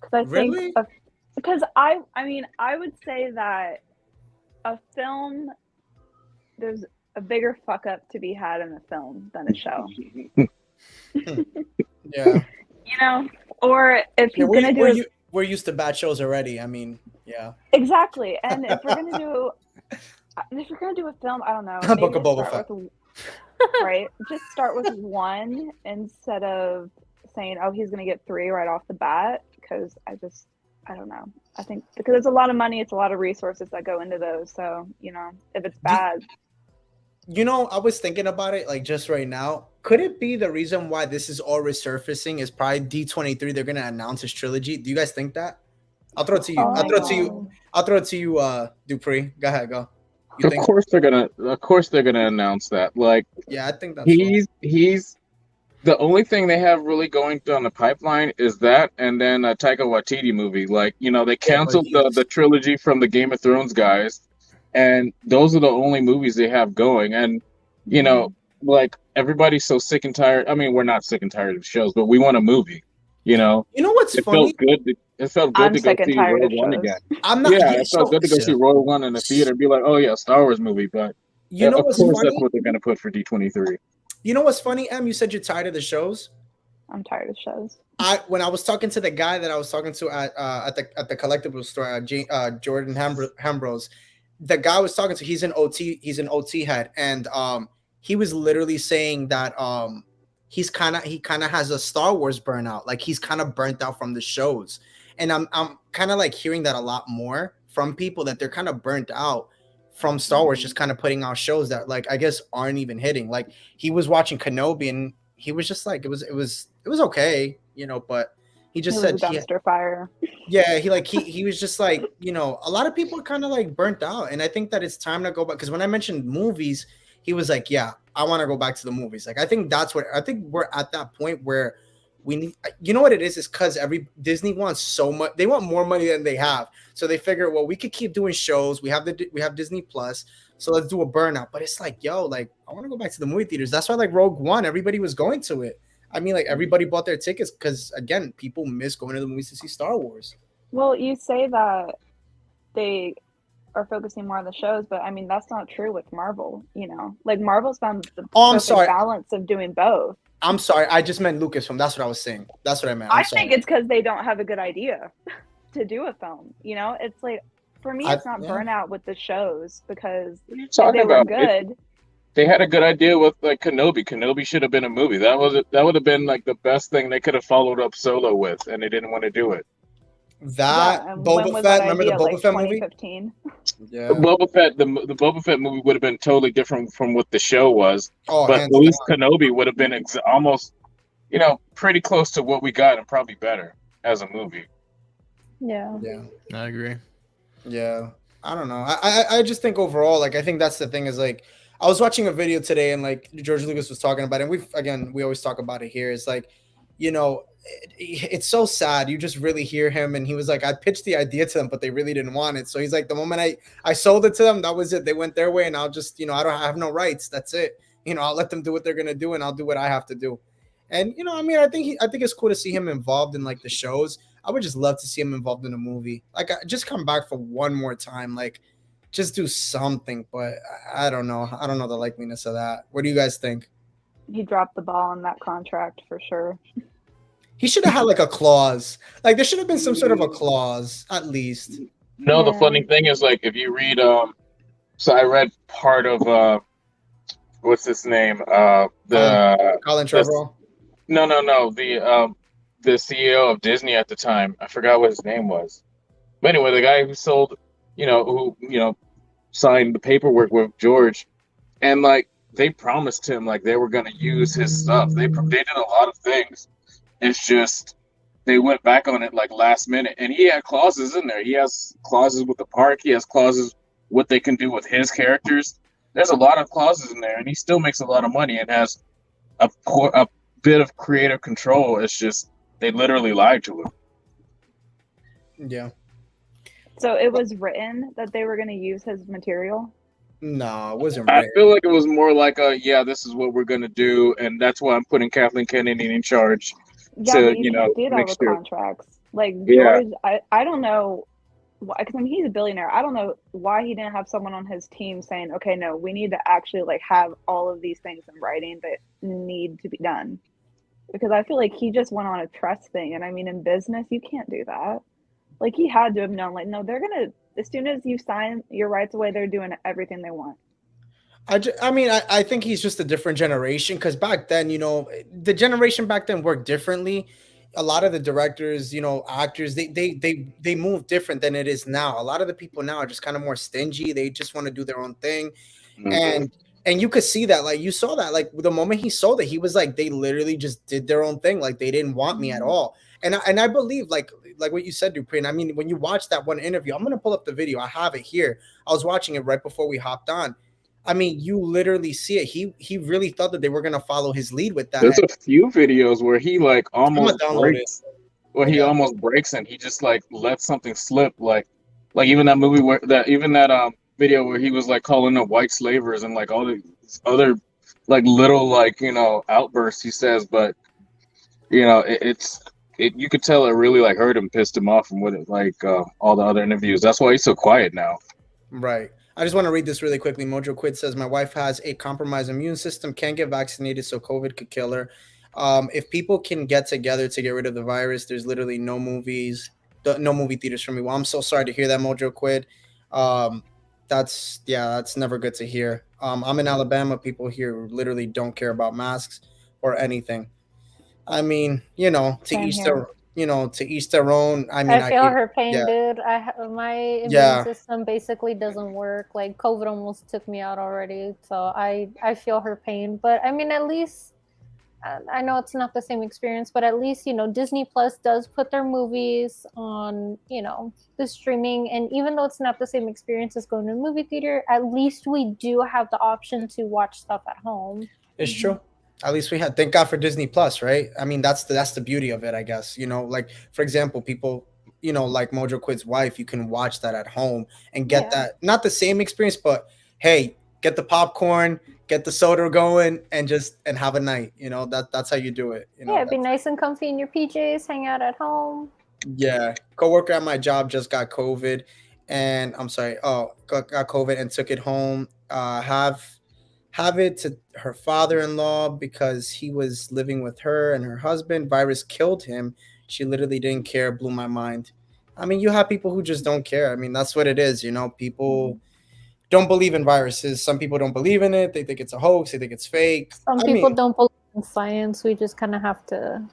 Because I would say that a film, there's a bigger fuck up to be had in a film than a show. Yeah. Or if he's gonna do, we're used to bad shows already. I mean, yeah. Exactly. And if we're gonna do a film, I don't know. Book of Boba Fett. Right, just start with one instead of saying, oh, he's gonna get 3 right off the bat, because I don't know. I think because there's a lot of money, it's a lot of resources that go into those, so if it's bad. I was thinking about it like just right now. Could it be the reason why this is all resurfacing is probably D23? They're gonna announce his trilogy. Do you guys think that? I'll throw it to you. Oh I'll my throw it to you. god. I'll throw it to you, Dupree. Go ahead, go. You Of think? course they're gonna announce that. Like Yeah, I think that's fine. he's the only thing they have really going down the pipeline is that, and then a Taika Waititi movie. Like, they Yeah, but canceled the trilogy from the Game of Thrones guys, and those are the only movies they have going. And like everybody's so sick and tired. I mean, we're not sick and tired of shows, but we want a movie. You know, you know what's it funny? felt good. It felt good I'm to go sick and see tired Rogue of One shows. again. I'm not. Yeah, Yeah, it felt good to go see Rogue One in the theater and be like, oh yeah, Star Wars movie. But you know of what's course, that's funny? what they're gonna put for D23. You know what's funny? Em, you said you're tired of the shows. I'm tired of shows. When I was talking to the guy that I was talking to at the collectible store, Jordan Hambros, the guy I was talking to, he's an OT head, and he was literally saying that he kind of has a Star Wars burnout, like he's kind of burnt out from the shows, and I'm kind of like hearing that a lot more from people, that they're kind of burnt out from Star Wars, just kind of putting out shows that, like, I guess aren't even hitting. Like, he was watching Kenobi and he was just like, it was okay, but he It just was a said dumpster fire. yeah, he was just like, a lot of people are kind of like burnt out, and I think that it's time to go back, because when I mentioned movies, he was like, yeah, I want to go back to the movies. Like, I think we're at that point where we need, you know what it is because every Disney wants so much, they want more money than they have, so they figure, well, we could keep doing shows, we have Disney Plus, so let's do a burnout. But it's like, yo, like, I want to go back to the movie theaters. That's why, like, Rogue One, everybody was going to it. I mean, like, everybody bought their tickets because, again, people miss going to the movies to see Star Wars. Well, you say that they are focusing more on the shows, but I mean, that's not true with Marvel. Like, Marvel's found the perfect balance of doing both. I'm sorry, I just meant Lucasfilm. That's what I was saying. That's what I meant. I think it's because they don't have a good idea to do a film. It's like, for me, it's not burnout with the shows, because if they were good. They had a good idea with, like, Kenobi. Kenobi should have been a movie. That would have been like the best thing they could have followed up Solo with, and they didn't want to do it. Boba Fett. Remember the Boba Fett movie? 2015. Yeah. The Boba Fett movie would have been totally different from what the show was. Oh, but at least Kenobi would have been almost, pretty close to what we got, and probably better as a movie. Yeah. Yeah. I agree. Yeah. I don't know. I just think overall, like, I think that's the thing is, like, I was watching a video today, and, like, George Lucas was talking about it, and we always talk about it here. It's like, it's so sad. You just really hear him, and he was like, I pitched the idea to them, but they really didn't want it. So he's like, the moment I sold it to them, that was it. They went their way, and I'll just, I have no rights. That's it. I'll let them do what they're gonna do, and I'll do what I have to do. And I mean, I think it's cool to see him involved in, like, the shows. I would just love to see him involved in a movie. Like, just come back for one more time. Like, just do something. But I don't know. I don't know the likeliness of that. What do you guys think? He dropped the ball on that contract for sure. He should have had, like, a clause. Like, there should have been some sort of a clause, at least. No, the funny thing is, like, if you read, so I read part of, what's his name? Colin Trevorrow? No, the CEO of Disney at the time. I forgot what his name was. But anyway, the guy who sold, who signed the paperwork with George, and, like, they promised him, like, they were going to use his stuff. They did a lot of things. It's just they went back on it, like, last minute, and he had clauses in there. He has clauses with the park. He has clauses what they can do with his characters. There's a lot of clauses in there, and he still makes a lot of money and has a bit of creative control. It's just they literally lied to him. Yeah. So it was written that they were going to use his material? No, it wasn't I written. feel like it was more like this is what we're going to do, and that's why I'm putting Kathleen Kennedy in charge. Yeah, but you can't do that with contracts. Like, George, I don't know, because I mean, he's a billionaire. I don't know why he didn't have someone on his team saying, okay, no, we need to actually, like, have all of these things in writing that need to be done. Because I feel like he just went on a trust thing. And I mean, in business, you can't do that. Like, he had to have known, like, no, they're going to, as soon as you sign your rights away, they're doing everything they want. I think he's just a different generation, because back then, the generation back then worked differently. A lot of the directors, actors, they move different than it is now. A lot of the people now are just kind of more stingy. They just want to do their own thing. Mm-hmm. And you could see that, like, you saw that, like, the moment he sold it, he was like, they literally just did their own thing. Like, they didn't want me at all. And I believe, like, like what you said, Dupree. I mean, when you watch that one interview, I'm gonna pull up the video. I have it here. I was watching it right before we hopped on. I mean, you literally see it. He really thought that they were gonna follow his lead with that. There's a few videos where he like I'm gonna almost download it. breaks, or he Yeah. almost breaks, and he just like lets something slip. Like even that movie where that video where he was like calling up white slavers and like all the other like little like outbursts he says, but you could tell it really like hurt him, pissed him off from what it like all the other interviews. That's why he's so quiet now. Right. I just want to read this really quickly. Mojo Quid says, my wife has a compromised immune system, can't get vaccinated, so COVID could kill her. If people can get together to get rid of the virus, there's literally no movies, no movie theaters for me. Well, I'm so sorry to hear that, Mojo Quid. That's never good to hear. I'm in Alabama. People here literally don't care about masks or anything. I mean, to Same each here. their, to each their own. I mean, I feel her pain, yeah. dude. My immune Yeah. system basically doesn't work. Like COVID almost took me out already, so I feel her pain. But I mean, at least I know it's not the same experience, but at least Disney Plus does put their movies on the streaming, and even though it's not the same experience as going to a movie theater, at least we do have the option to watch stuff at home. It's true. At least we had. Thank God for Disney Plus, right? I mean, that's the beauty of it, I guess. Like for example, people, like Mojo Quid's wife, you can watch that at home and get that not the same experience, but hey, get the popcorn, get the soda going, and have a night. That's how you do it. Yeah, be nice and comfy in your PJs, hang out at home. Yeah, coworker at my job just got COVID, and I'm sorry. Oh, got COVID and took it home. Have it to her father-in-law because he was living with her and her husband. Virus killed him. She literally didn't care. Blew my mind. I mean, you have people who just don't care. I mean, that's what it is. People don't believe in viruses. Some people don't believe in it. They think it's a hoax. They think it's fake. Some people don't believe in science. We just kind of have to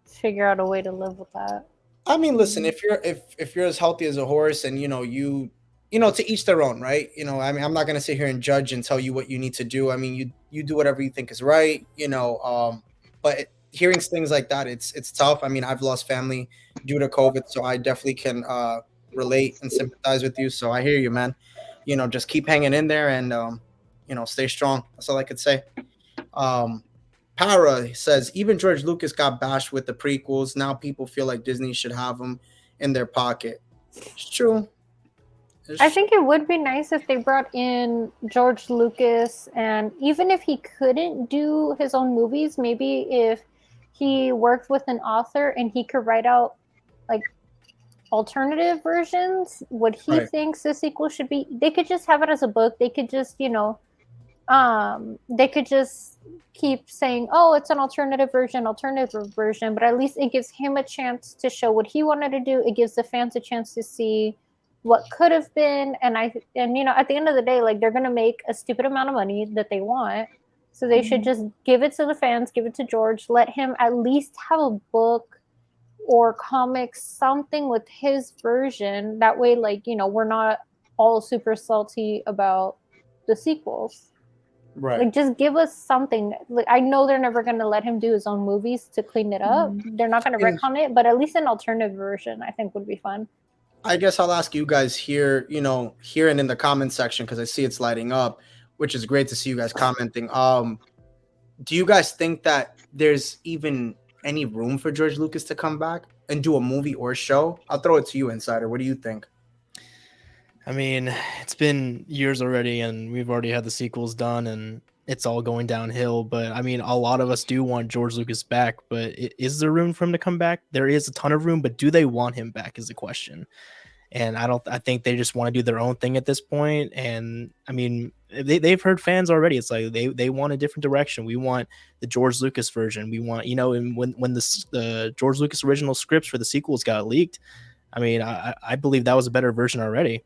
figure out a way to live with that. I mean, listen, if you're as healthy as a horse and to each their own, right? I mean, I'm not gonna sit here and judge and tell you what you need to do. I mean, you do whatever you think is right, but hearing things like that, it's tough. I mean, I've lost family due to COVID, so I definitely can relate and sympathize with you. So I hear you, man. Just keep hanging in there and stay strong. That's all I could say. Para says even George Lucas got bashed with the prequels. Now people feel like Disney should have them in their pocket. It's true. I think it would be nice if they brought in George Lucas, and even if he couldn't do his own movies, maybe if he worked with an author and he could write out like alternative versions, what he thinks the sequel should be. They could just have it as a book. They could just, they could just keep saying, oh, it's an alternative version, but at least it gives him a chance to show what he wanted to do. It gives the fans a chance to see what could have been, and at the end of the day, like, they're gonna make a stupid amount of money that they want, so they should just give it to the fans, give it to George, let him at least have a book or comics, something with his version. That way, like, we're not all super salty about the sequels. Right. Like, just give us something. Like, I know they're never gonna let him do his own movies to clean it up. They're not gonna retcon it, but at least an alternative version, I think, would be fun. I guess I'll ask you guys here, here and in the comment section, because I see it's lighting up, which is great to see you guys commenting. Do you guys think that there's even any room for George Lucas to come back and do a movie or show? I'll throw it to you, Insider. What do you think? I mean, it's been years already, and we've already had the sequels done, and it's all going downhill. But I mean, a lot of us do want George Lucas back, but is there room for him to come back? There is a ton of room, but do they want him back is the question. And I think they just want to do their own thing at this point. And I mean, they've heard fans already. It's like they want a different direction. We want the George Lucas version. We want, and when the George Lucas original scripts for the sequels got leaked, I mean, I believe that was a better version already.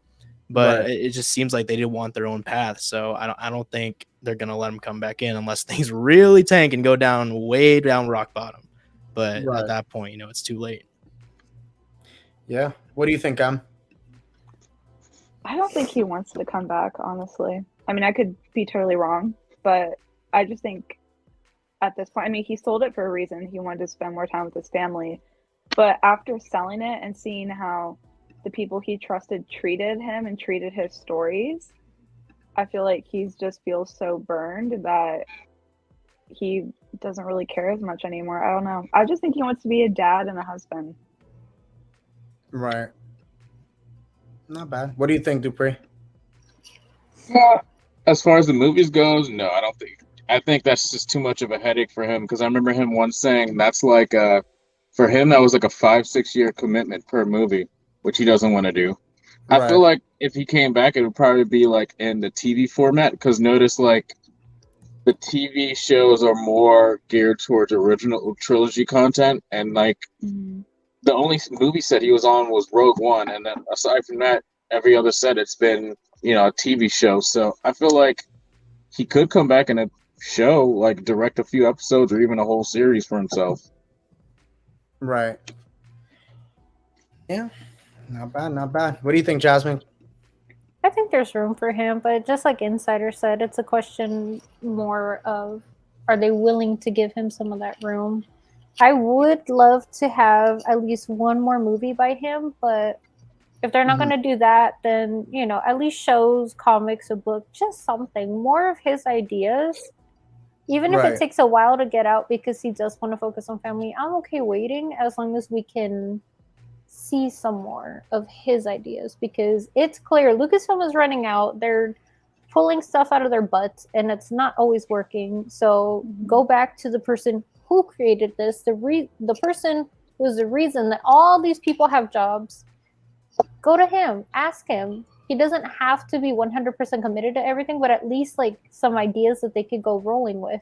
But it just seems like they didn't want their own path. So I don't think they're going to let him come back in unless things really tank and go down way down rock bottom. But at that point, it's too late. Yeah. What do you think, Em? I don't think he wants to come back, honestly. I mean, I could be totally wrong, but I just think at this point, I mean, he sold it for a reason. He wanted to spend more time with his family. But after selling it and seeing how the people he trusted treated him and treated his stories, I feel like he's just feels so burned that he doesn't really care as much anymore. I don't know. I just think he wants to be a dad and a husband. Right. Not bad. What do you think, Dupree? As far as the movies goes, no, I don't think. I think that's just too much of a headache for him because I remember him once saying that's like for him that was like a 5-6 year commitment per movie, which he doesn't want to do. I feel Right. like if he came back, it would probably be like in the TV format because notice like the TV shows are more geared towards original trilogy content, and like the only movie set he was on was Rogue One, and then aside from that, every other set it's been a TV show. So I feel like he could come back in a show, like direct a few episodes or even a whole series for himself. Right. Yeah. Not bad. Not bad. What do you think, Jasmine? I think there's room for him, but just like Insider said, it's a question more of are they willing to give him some of that room? I would love to have at least one more movie by him, but if they're not going to do that, then, at least shows, comics, a book, just something. More of his ideas. Even if it takes a while to get out because he does want to focus on family, I'm okay waiting as long as we can see some more of his ideas, because it's clear Lucasfilm is running out. They're pulling stuff out of their butts and it's not always working. So go back to the person who created this, the person who's the reason that all these people have jobs. Go to him, ask him. He doesn't have to be 100% committed to everything, but at least like some ideas that they could go rolling with,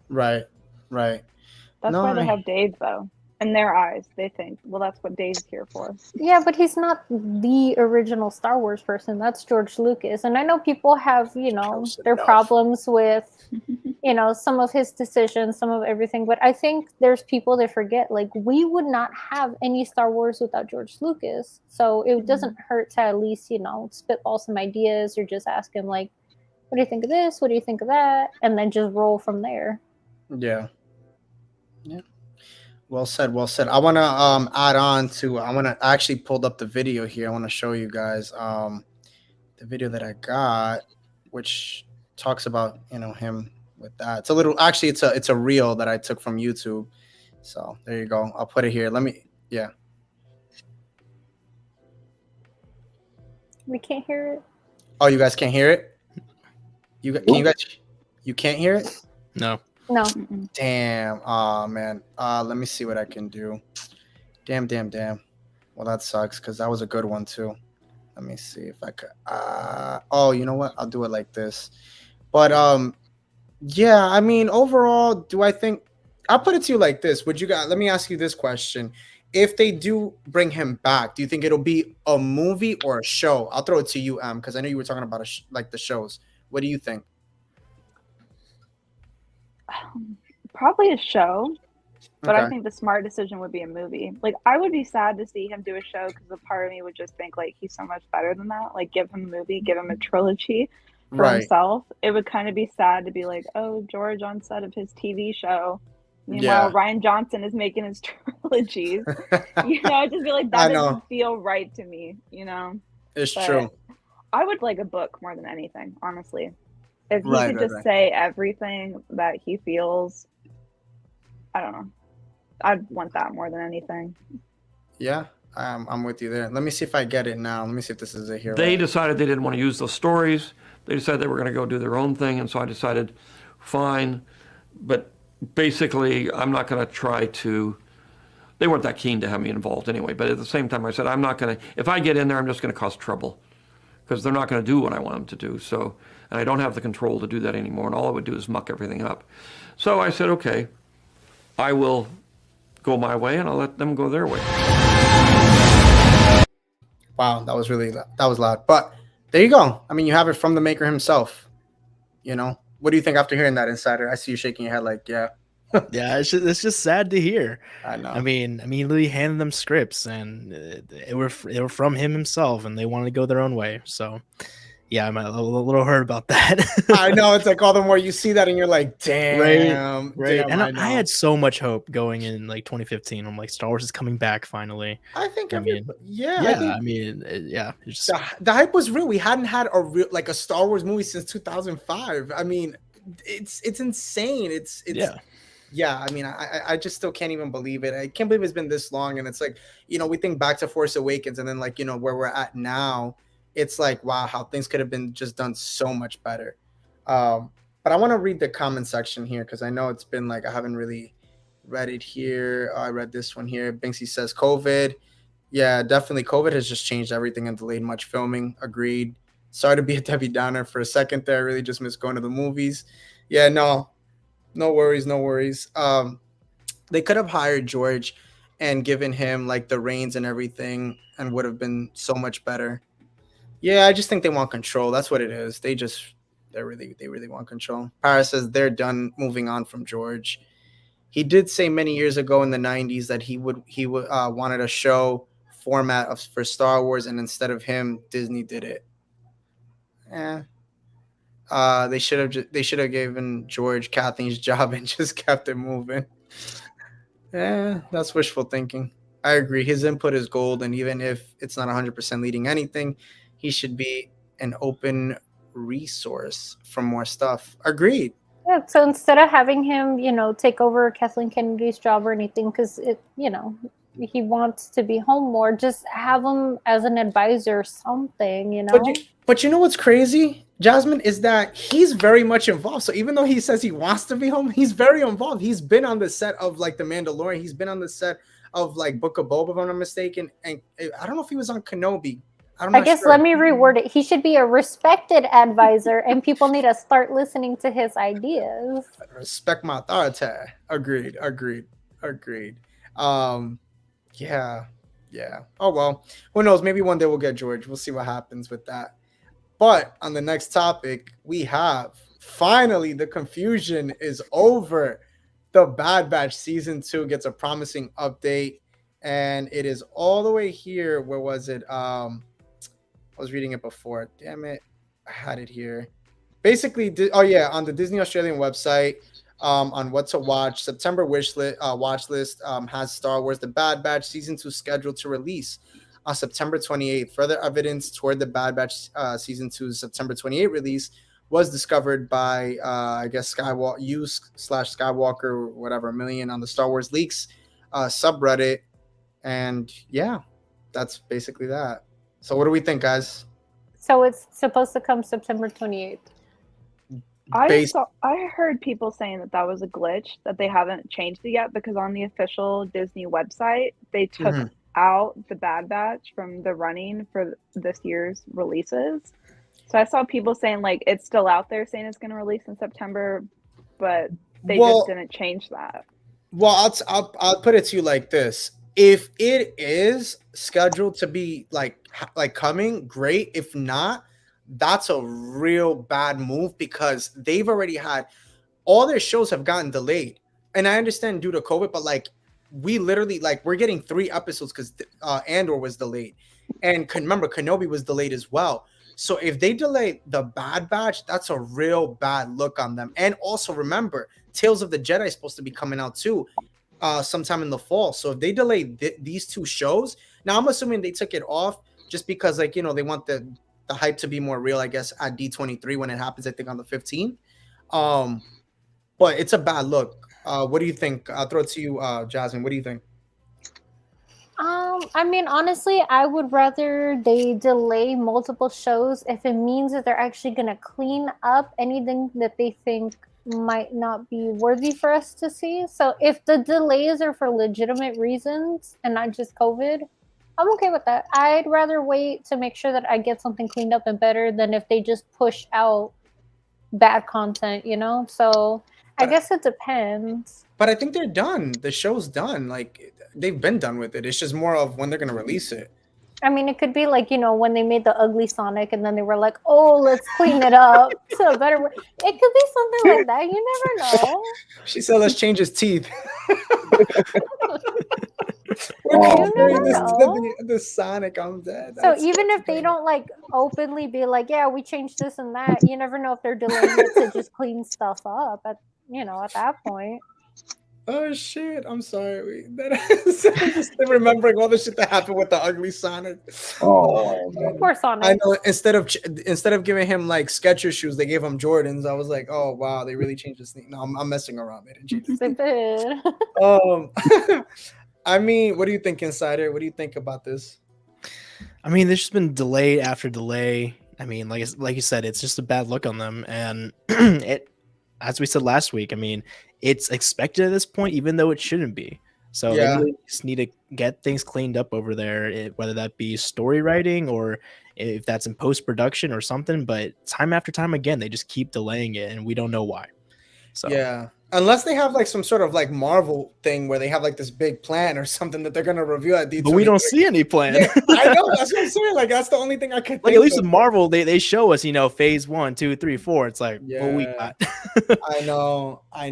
Right. That's why they have Dave, though. In their eyes, they think, well, that's what Dave's here for. Yeah, but he's not the original Star Wars person. That's George Lucas. And I know people have, their problems with, some of his decisions, some of everything. But I think there's people that forget, like, we would not have any Star Wars without George Lucas. So it doesn't hurt to at least, spitball some ideas or just ask him, like, what do you think of this? What do you think of that? And then just roll from there. Yeah. Yeah. Well said. Well said. I want to add on to. I actually pulled up the video here. I want to show you guys the video that I got, which talks about him with that. It's a little. Actually, it's a reel that I took from YouTube. So there you go. I'll put it here. Let me. Yeah. We can't hear it. Oh, you guys can't hear it. You guys? You can't hear it? No. No. Damn. Oh man. Let me see what I can do. Damn. Well, that sucks because that was a good one too. Let me see if I could. Oh, you know what? I'll do it like this. But yeah. I mean, overall, do I think? I'll put it to you like this. Would you guys? Let me ask you this question: if they do bring him back, do you think it'll be a movie or a show? I'll throw it to you, because I know you were talking about like the shows. What do you think? Probably a show, but Okay. I think the smart decision would be a movie. Like, I would be sad to see him do a show because a part of me would just think, like, he's so much better than that. Like, give him a movie, give him a trilogy for himself. It would kind of be sad to be like, oh, George on set of his TV show. Meanwhile, Rian Johnson is making his trilogies. I'd just be like, that doesn't feel right to me, It's But true. I would like a book more than anything, honestly. If he Right, could just say everything that he feels, I don't know. I'd want that more than anything. Yeah, I'm with you there. Let me see if I get it now. Let me see if this is it here. They decided they didn't want to use those stories. They decided they were going to go do their own thing, and so I decided, fine. But basically, I'm not going to try to. They weren't that keen to have me involved anyway. But at the same time, I said, I'm not going to. If I get in there, I'm just going to cause trouble because they're not going to do what I want them to do. So, and I don't have the control to do that anymore. And all I would do is muck everything up. So I said, okay, I will go my way, and I'll let them go their way. Wow, that was loud. But there you go. I mean, you have it from the maker himself. What do you think after hearing that, Insider? I see you shaking your head like, yeah. Yeah, it's just sad to hear. I know. I mean, he handed them scripts, and they were from him himself, and they wanted to go their own way. So, Yeah, I'm a little hurt about that. I know, it's like all the more you see that and you're like, damn, Right. damn, And I I know. had so much hope going in like 2015. I'm like, Star Wars is coming back finally. I think I mean, yeah, I yeah, think I mean, yeah, it's just the hype was real. We hadn't had a real like a Star Wars movie since 2005. I mean, it's insane. It's yeah. yeah. I mean, I just still can't even believe it. I can't believe it's been this long. And it's like, we think back to Force Awakens, and then like where we're at now. It's like, wow, how things could have been just done so much better. But I want to read the comment section here because I know it's been like I haven't really read it here. I read this one here. Binksy says COVID. Yeah, definitely. COVID has just changed everything and delayed much filming. Agreed. Sorry to be a Debbie Downer for a second there. I really just miss going to the movies. Yeah, no worries, no worries. They could have hired George and given him like the reins and everything and would have been so much better. Yeah, I just think they want control. That's what it is. They really want control. Paris says they're done moving on from George. He did say many years ago in the 90s that he wanted a show format for Star Wars, and instead of him, Disney did it. Yeah. They should have given George Kathleen's job and just kept it moving. Yeah, that's wishful thinking. I agree. His input is gold, and even if it's not 100% leading anything, he should be an open resource for more stuff. Agreed. Yeah, so instead of having him, take over Kathleen Kennedy's job or anything, because he wants to be home more, just have him as an advisor or something, But you know what's crazy, Jasmine, is that he's very much involved. So even though he says he wants to be home, he's very involved. He's been on the set of like The Mandalorian. He's been on the set of like Book of Boba, if I'm not mistaken. And I don't know if he was on Kenobi. I guess let me reword it. He should be a respected advisor, and people need to start listening to his ideas. Respect my authority. Agreed. Yeah. Oh well. Who knows? Maybe one day we'll get George. We'll see what happens with that. But on the next topic, we have finally the confusion is over. The Bad Batch season 2 gets a promising update, and it is all the way here. Where was it? I was reading it before. Damn it. I had it here. Basically, on the Disney Australian website, on what to watch, September watch list has Star Wars The Bad Batch Season 2 scheduled to release on September 28th. Further evidence toward The Bad Batch Season 2's September 28th release was discovered by, I guess, Skywalker, whatever, million on the Star Wars Leaks subreddit. And yeah, that's basically that. So what do we think, guys? So it's supposed to come September 28th. I heard people saying that was a glitch, that they haven't changed it yet, because on the official Disney website, they took out the Bad Batch from the running for this year's releases. So I saw people saying like it's still out there saying it's going to release in September, but they just didn't change that. Well, I'll put it to you like this. If it is scheduled to be like coming, great. If not, that's a real bad move because they've already had all their shows have gotten delayed. And I understand due to COVID, but like we literally we're getting 3 episodes because Andor was delayed. And remember, Kenobi was delayed as well. So if they delay the Bad Batch, that's a real bad look on them. And also remember, Tales of the Jedi is supposed to be coming out too. Sometime in the fall. So if they delay these 2 shows, now I'm assuming they took it off just because they want the hype to be more real, I guess, at D23 when it happens, I think on the 15th. But it's a bad look. What do you think? I'll throw it to you, Jasmine. What do you think? I mean, honestly, I would rather they delay multiple shows if it means that they're actually going to clean up anything that they think might not be worthy for us to see. So if the delays are for legitimate reasons and not just COVID, I'm okay with that. I'd rather wait to make sure that I get something cleaned up and better than if they just push out bad content, So I guess it depends. But I think they're done. The show's done. Like they've been done with it. It's just more of when they're going to release it. I mean, it could be like, when they made the ugly Sonic and then they were like, oh, let's clean it up to a better way. It could be something like that. You never know. She said, let's change his teeth. We're Oh, comparing this man. to the Sonic. I'm dead. So That's even if they funny. don't like openly be like, yeah, we changed this and that, you never know if they're delaying it to just clean stuff up at at that point. Oh shit! I'm sorry. I'm just remembering all the shit that happened with the ugly Sonic. Oh, man. Poor I Sonic. know. Instead of giving him like Skechers shoes, they gave him Jordans. I was like, oh wow, they really changed this thing. No, I'm messing around. They didn't change this. They did. Um, I mean, what do you think, Insider? What do you think about this? I mean, there's just been delay after delay. I mean, like you said, it's just a bad look on them, and it, as we said last week, I mean, it's expected at this point, even though it shouldn't be. So they Yeah. really just need to get things cleaned up over there, whether that be story writing or if that's in post production or something. But time after time again, they just keep delaying it, and we don't know why. So Yeah. Unless they have like some sort of like Marvel thing where they have like this big plan or something that they're gonna reveal at D23. but we don't see any plan. Yeah, I know. That's what I'm saying. Like that's the only thing I could Like think at least of. in Marvel, they show us, phase 1, 2, 3, 4. It's like, well, we Yeah. got. I know. I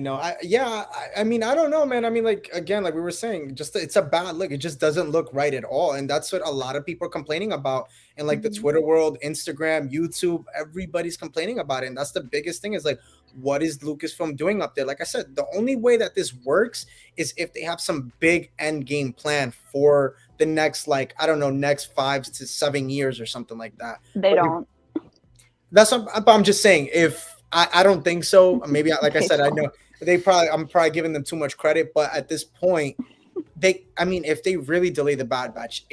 mean, I don't know, man. I mean, like again, like we were saying, just it's a bad look. It just doesn't look right at all, and that's what a lot of people are complaining about in like the Mhm. Twitter world, Instagram, YouTube. Everybody's complaining about it, and that's the biggest thing. Is like, what is Lucasfilm doing up there? Like I said, the only way that this works is if they have some big end game plan for the next, like I don't know, next 5 to 7 years or something like that. They don't. That's what I'm just saying. If I don't think so. Maybe like I They said, I don't. know I'm probably giving them too much credit, but at this point, I mean, if they really delay the Bad Batch,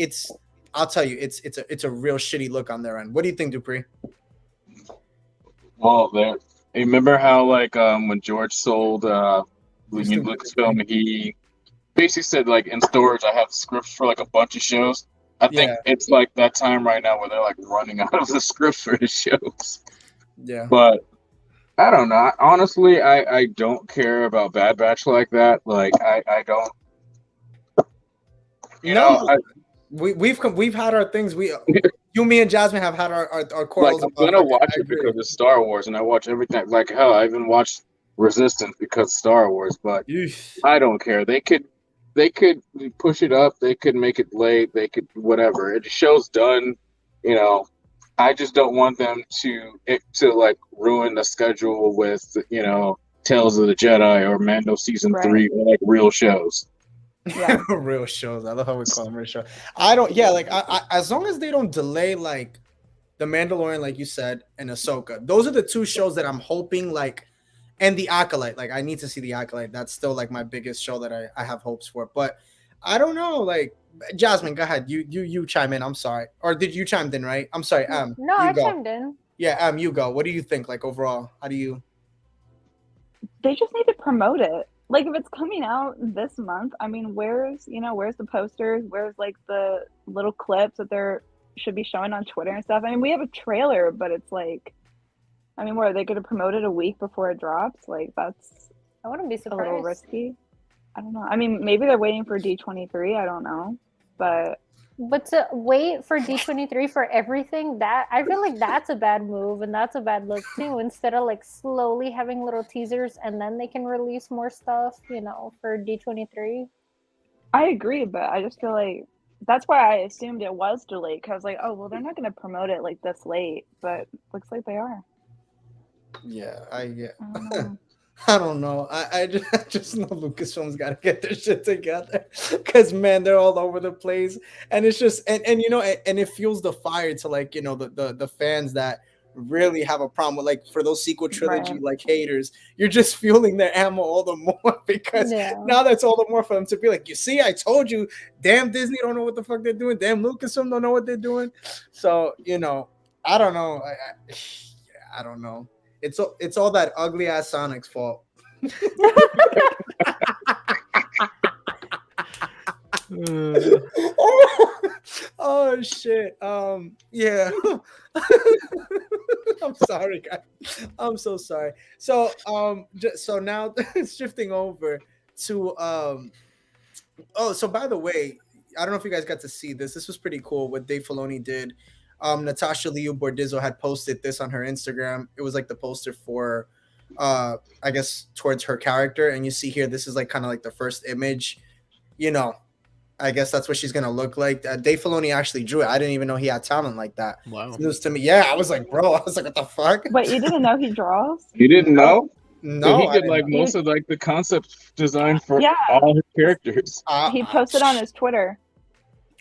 I'll tell you, it's a real shitty look on their end. What do you think, Dupree? Well, there. Remember how like when George sold Mr. Lucasfilm, he basically said like in storage I have scripts for like a bunch of shows. I think Yeah. it's like that time right now where they're like running out of the scripts for the shows. Yeah. But I don't know. Honestly, I don't care about Bad Batch like that. Like I don't. We've had our things. You, me, and Jasmine have had our quarrels. I'm about gonna fucking- watch I it agree. because it's Star Wars, and I watch everything. Like hell, I even watched Resistance because Star Wars. But Eesh. I don't care. They could push it up. They could make it late. They could whatever. It show's done. I just don't want them to like ruin the schedule with Tales of the Jedi or Mando season Right. 3 or like real shows. Yeah. Real shows. I love how we call them real shows. I don't. Yeah, like I as long as they don't delay like the Mandalorian, like you said, and Ahsoka. Those are the two shows that I'm hoping like, and the Acolyte. Like I need to see the Acolyte. That's still like my biggest show that I have hopes for. But I don't know. Like Jasmine, go ahead. You chime in. I'm sorry. Or did you chime in? Right. I'm sorry. No, you I go. chimed in. Yeah. You go. What do you think? Like overall, how do you? They just need to promote it. Like if it's coming out this month, I mean, where's the posters? Where's like the little clips that they're should be showing on Twitter and stuff? I mean, we have a trailer, but it's like, I mean, where are they going to promote it a week before it drops? Like that's I wouldn't be a little surprised. risky. I don't know. I mean, maybe they're waiting for D23. I don't know, but But to wait for D23 for everything, that I feel like that's a bad move and that's a bad look too. Instead of like slowly having little teasers and then they can release more stuff, for D23. I agree. But I just feel like that's why I assumed it was delayed because I was like, oh well, they're not going to promote it like this late, but looks like they are. Yeah. I don't know. I don't know. I just know Lucasfilm's got to get their shit together because man, they're all over the place, and it's just and and it fuels the fire to like the fans that really have a problem with like for those sequel trilogy Right. like haters. You're just fueling their ammo all the more because Yeah. now that's all the more for them to be like, you see, I told you, damn Disney don't know what the fuck they're doing, damn Lucasfilm don't know what they're doing. So I don't know. I don't know. It's all that ugly ass Sonic's fault. Oh shit. Yeah. I'm sorry, guys. I'm so sorry. So so now shifting over to so by the way, I don't know if you guys got to see this. This was pretty cool what Dave Filoni did. Natasha Liu Bordizzo had posted this on her Instagram. It was like the poster for I guess towards her character, and you see here this is like kind of like the first image. I guess that's what she's gonna look like. Dave Filoni actually drew it. I didn't even know he had talent like that. Wow. It's news to me. Yeah, I was like, bro, I was like, what the fuck? Wait, you didn't know he draws? You didn't know? No, So he I did didn't like know. most of like the concept design for Yeah. all his characters. He posted on his Twitter.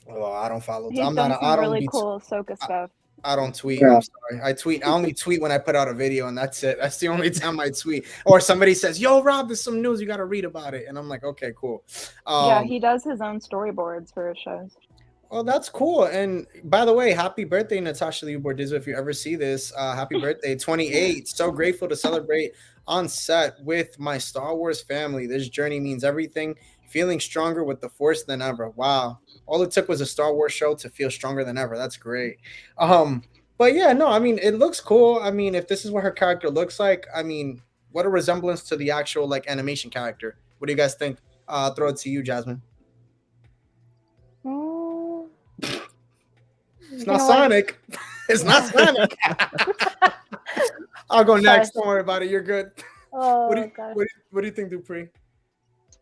Oh, I don't follow. He's I'm done not. some I don't really be. cool Ahsoka stuff. I don't tweet. Yeah. I'm sorry. I tweet. I only tweet when I put out a video, and that's it. That's the only time I tweet. Or somebody says, "Yo, Rob, there's some news. You got to read about it." And I'm like, "Okay, cool." Yeah, he does his own storyboards for his shows. Well, that's cool. And by the way, happy birthday, Natasha Lee Bordizzo. If you ever see this, happy birthday, 28. So grateful to celebrate on set with my Star Wars family. This journey means everything. Feeling stronger with the Force than ever. Wow. All it took was a Star Wars show to feel stronger than ever. That's great. But yeah, no, I mean, it looks cool. I mean, if this is what her character looks like, I mean, what a resemblance to the actual like animation character. What do you guys think? Throw it to you, Jasmine. It's not Sonic. It's not Sonic. I'll go next. Don't worry about it. You're good. Oh, what do you think, Dupree?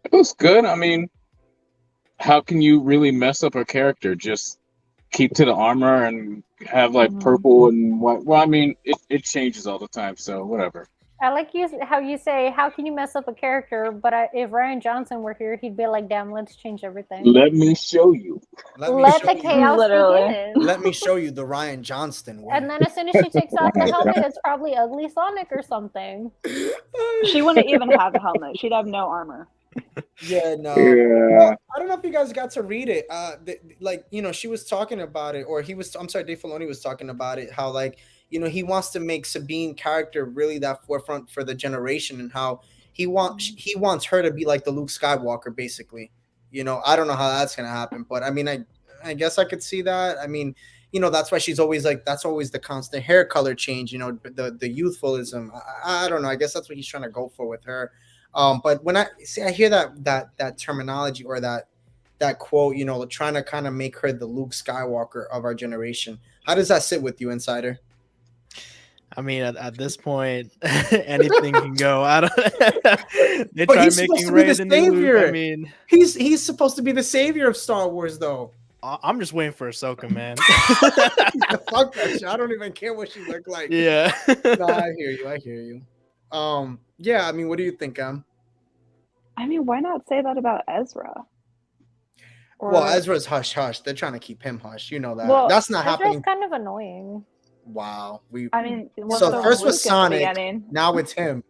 It was good. I mean, how can you really mess up a character? Just keep to the armor and have like purple and white. Well, I mean, it changes all the time, so whatever. I like how you say, how can you mess up a character? But if Rian Johnson were here, he'd be like, damn, let's change everything. Let me show you. Let the chaos begin. Let me show you the Rian Johnston way. And then as soon as she takes off the helmet, it's probably ugly Sonic or something. She wouldn't even have a helmet. She'd have no armor. Yeah, no. Yeah. Well, I don't know if you guys got to read it. Like, you know, she was talking about it, or I'm sorry, Dave Filoni was talking about it, how like, you know, he wants to make Sabine character really that forefront for the generation, and how he wants her to be like the Luke Skywalker, basically. You know, I don't know how that's gonna happen, but I mean, I guess I could see that. I mean, you know, that's why she's always like, that's always the constant hair color change. You know, the youthfulism. I don't know. I guess that's what he's trying to go for with her. But when I hear that terminology or that quote, you know, trying to kind of make her the Luke Skywalker of our generation, how does that sit with you, Insider? I mean, at this point, anything can go. I don't. They try making Rey the new Luke. I mean, he's supposed to be the savior of Star Wars, though. I'm just waiting for Ahsoka, man. Fuck that shit. I don't even care what she looked like. Yeah. No, I hear you. Yeah. I mean, what do you think, I mean, why not say that about Ezra? Well, Ezra's hush hush. They're trying to keep him hush. You know that. Well, that's not Ezra's happening. kind of annoying. Wow. I mean, so first was Sonic. Now it's him.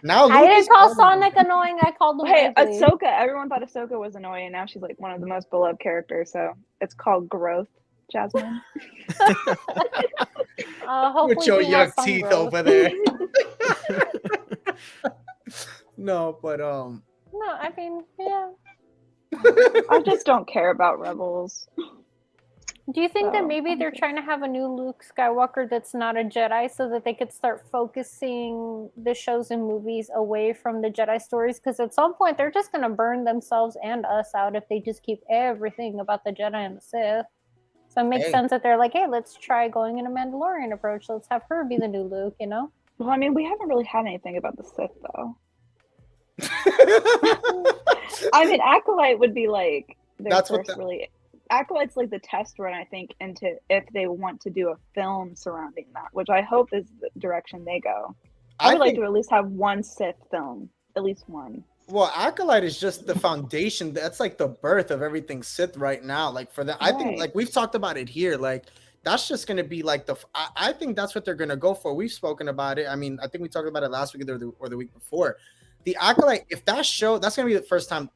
Now I didn't call Sonic annoying. I called him. Hey, ugly. Ahsoka. Everyone thought Ahsoka was annoying, and now she's like one of the most beloved characters. So it's called growth, Jasmine. With your young teeth over there. No, but No, I mean, yeah. I just don't care about Rebels. Do you think that maybe they're trying to have a new Luke Skywalker that's not a Jedi, so that they could start focusing the shows and movies away from the Jedi stories? Because at some point they're just going to burn themselves and us out if they just keep everything about the Jedi and the Sith. So it makes sense that they're like, hey, let's try going in a Mandalorian approach. Let's have her be the new Luke, you know? Well, I mean, we haven't really had anything about the Sith, though. I mean, Acolyte would be like their first really. Acolyte's like the test run, I think, into if they want to do a film surrounding that, which I hope is the direction they go. I would like to at least have one Sith film, at least one. Well, Acolyte is just the foundation. That's like the birth of everything Sith right now. Like for that, I think like we've talked about it here. Like that's just going to be like I think that's what they're going to go for. We've spoken about it. I mean, I think we talked about it last week or the week before. The Acolyte, if that show, that's going to be the first time.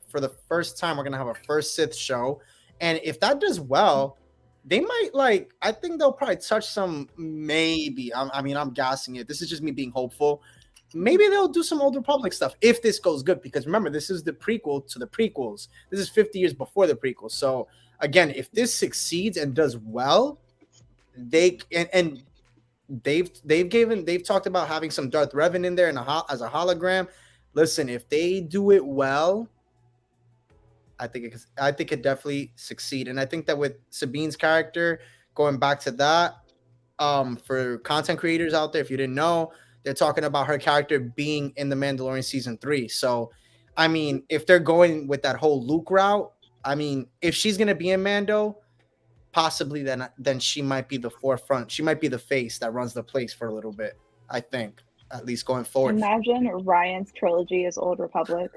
For the first time, we're going to have a first Sith show. And if that does well, they might like, I think they'll probably touch some, maybe. I mean, I'm gassing it. This is just me being hopeful. Maybe they'll do some Old Republic stuff if this goes good. Because remember, this is the prequel to the prequels. This is 50 years before the prequels. So again, if this succeeds and does well, they've talked about having some Darth Revan in there as a hologram. Listen, if they do it well, I think it could definitely succeed. And I think that with Sabine's character, going back to that, for content creators out there, if you didn't know, they're talking about her character being in the Mandalorian season 3. So I mean, if they're going with that whole Luke route, I mean, if she's gonna be in Mando, possibly then she might be the forefront. She might be the face that runs the place for a little bit. I think, at least going forward. Imagine Ryan's trilogy is Old Republic.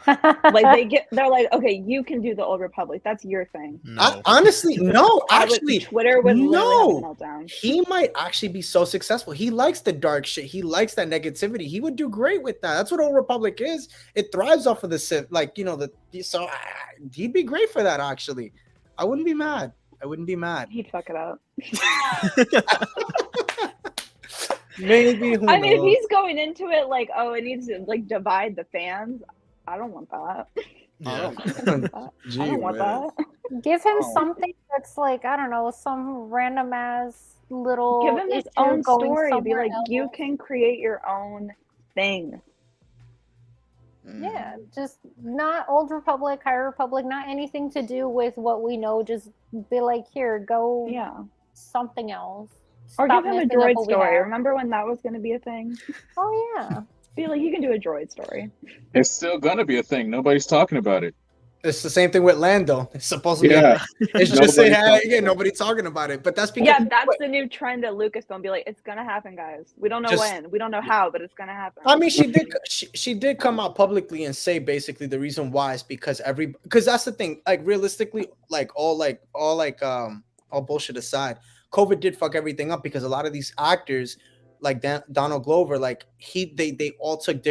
Like they're like, okay, you can do the Old Republic. That's your thing. No. Honestly, no. Actually, Twitter would literally have a meltdown. He might actually be so successful. He likes the dark shit. He likes that negativity. He would do great with that. That's what Old Republic is. It thrives off of the Sith. Like, you know, so he'd be great for that. Actually, I wouldn't be mad. He'd fuck it up. Maybe. I mean, if he's going into it like, oh, it needs to like divide the fans, I don't want that. Yeah. I don't want that. Give him something that's like, I don't know, some random ass little. Give him his issue own going story. Be somewhere like, else. you can create your own thing. Yeah, just not Old Republic, High Republic, not anything to do with what we know. Just be like, here, go something else. Or Stop give him a messing up droid what we story. have. Remember when that was going to be a thing? Oh, yeah. Be like, you can do a droid story. It's still gonna be a thing. Nobody's talking about it. It's the same thing with Lando. It's supposed to be. Yeah. It's just saying, hey, nobody talking about it. But that's because that's the new trend at Lucasfilm. Be like, it's gonna happen, guys. We don't know when, we don't know how, but it's gonna happen. I mean, she did come out publicly and say basically the reason why is because that's the thing. Like realistically, all bullshit aside, COVID did fuck everything up because a lot of these actors, like Donald Glover, like they all took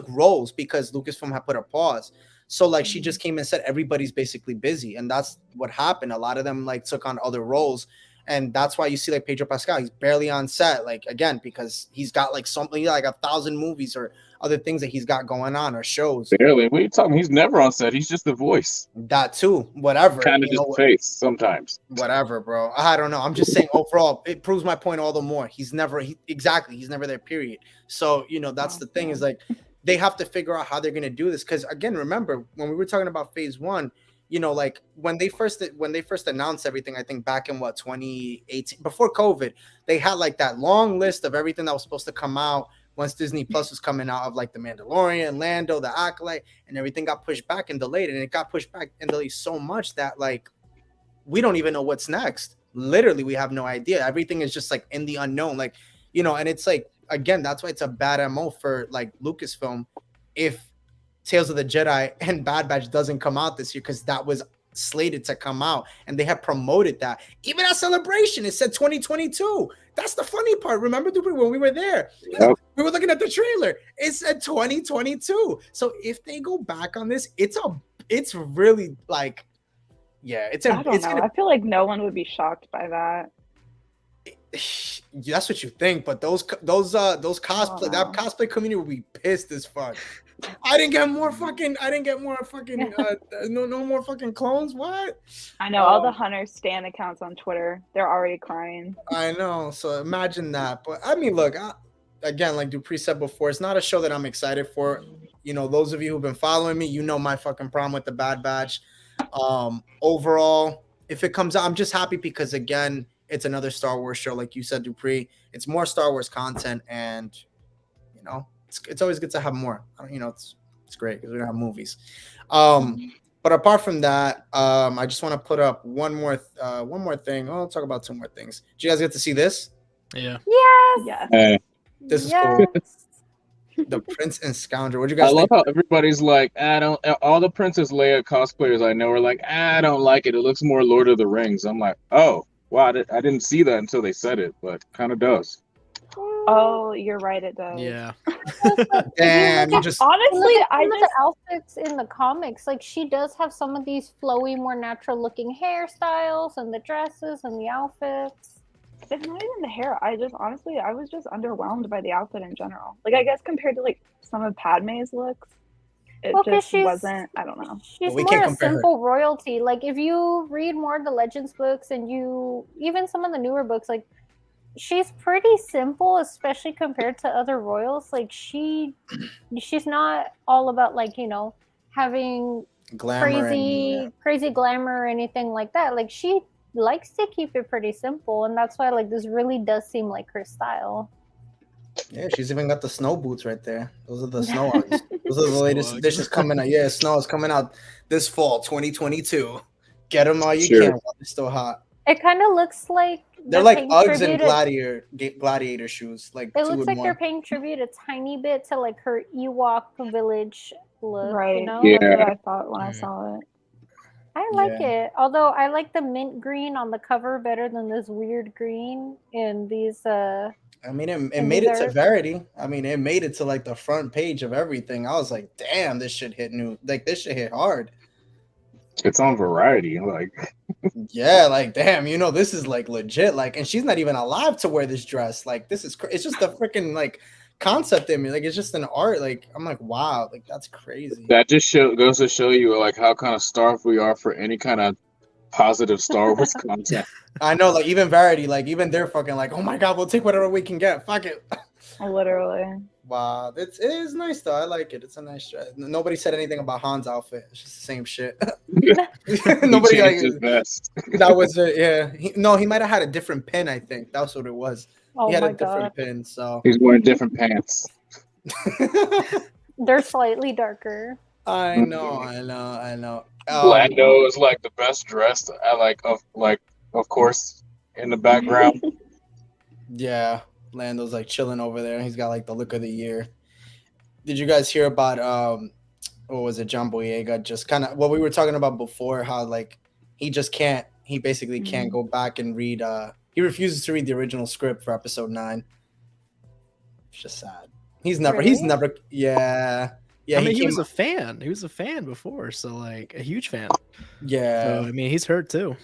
roles because Lucasfilm had put a pause. So like she just came and said everybody's basically busy, and that's what happened. A lot of them like took on other roles, and that's why you see like Pedro Pascal, he's barely on set, like again because he's got like something like 1,000 movies or other things that he's got going on or shows. Barely. What are you talking? He's never on set. He's just the voice. That too. Whatever. Kind of just face sometimes. Whatever, bro. I don't know. I'm just saying overall, it proves my point all the more. He's never there. Period. So that's the thing is like. They have to figure out how they're going to do this. Because again, remember when we were talking about phase 1, like when they first announced everything, I think back in 2018, before COVID, they had like that long list of everything that was supposed to come out once Disney Plus was coming out of like the Mandalorian, Lando, the Acolyte, and everything got pushed back and delayed. And it got pushed back and delayed so much that like, we don't even know what's next. Literally, we have no idea. Everything is just like in the unknown, like, and it's like, again, that's why it's a bad MO for like Lucasfilm if Tales of the Jedi and Bad Batch doesn't come out this year, because that was slated to come out and they had promoted that. Even at Celebration, it said 2022. That's the funny part. Remember when we were there? Yep. We were looking at the trailer. It said 2022. So if they go back on this, it's really like, yeah, I feel like no one would be shocked by that. That's what you think, but those cosplay that cosplay community will be pissed as fuck. I didn't get more fucking no more fucking clones. What? I know all the Hunter Stan accounts on Twitter, they're already crying. I know, so imagine that. But I mean, look, again, like Dupree said before, it's not a show that I'm excited for. Those of you who've been following me, my fucking problem with the Bad Batch. Overall, if it comes out, I'm just happy because again, it's another Star Wars show, like you said, Dupree. It's more Star Wars content, and it's always good to have more. It's great because we don't have movies. But apart from that, I just want to put up one more thing. I'll talk about 2 more things. Did you guys get to see this? Yeah. Yes. This is cool. The Prince and Scoundrel. What do you guys think? I love how everybody's like, all the Princess Leia cosplayers I know are like, I don't like it. It looks more Lord of the Rings. I'm like, oh. Wow, I didn't see that until they said it, but kind of does. Oh, you're right, it does. Yeah. Damn, honestly, the outfits in the comics, like she does have some of these flowy, more natural looking hairstyles and the dresses and the outfits. It's not even the hair. I was just underwhelmed by the outfit in general. Like, I guess compared to like some of Padme's looks, it just wasn't. I don't know. She's more a simple royalty. Like if you read more of the Legends books and even some of the newer books, like she's pretty simple, especially compared to other royals. Like she's not all about like having glamour crazy glamour or anything like that. Like she likes to keep it pretty simple, and that's why like this really does seem like her style. Yeah, she's even got the snow boots right there. Those are the snow Uggs. Those are the latest dishes coming out. Yeah, Snow is coming out this fall, 2022. Get them all you Sure. can while they're still hot. It kind of looks like They're like paying Uggs and tribute gladiator shoes, like It two looks in like they're one. paying tribute a tiny bit to like her Ewok village look, Right. you know? Yeah. That's what I thought when I Mm. saw it. I like Yeah. it. Although I like the mint green on the cover better than this weird green in these I mean, it And made these it to are- Verity. I mean, it made it to like the front page of everything. I was like, damn, this shit hit new. Like, this shit hit hard. It's on Variety. Like, Yeah, like, damn, this is like legit. Like, and she's not even alive to wear this dress. Like, this is, it's just the freaking like concept in me. Like, it's just an art. Like, I'm like, wow, like, that's crazy. that just goes to show you like how kind of starved we are for any kind of positive Star Wars content. I know, like, even Verity, like, even they're fucking like, oh my God, we'll take whatever we can get. Fuck it. Literally. Wow, it is nice though. I like it. It's a nice dress. Nobody said anything about Han's outfit. It's just the same shit. Nobody He like changed his vest. that was it. Yeah, he might have had a different pin. I think that's what it was. oh He had my a different god. pin. So He's wearing different pants. They're slightly darker. I know. Um, Lando is like the best dressed. Of course, in the background. Yeah, Lando's like chilling over there. He's got like the look of the year. Did you guys hear about what was it? John Boyega just kind of what we were talking about before. How like he just can't. He basically can't go back and read. He refuses to read the original script for episode 9. It's just sad. He's never. Yeah. Yeah. I mean, he came- was a fan. He was a fan before, so like a huge fan. Yeah. So I mean, he's hurt too.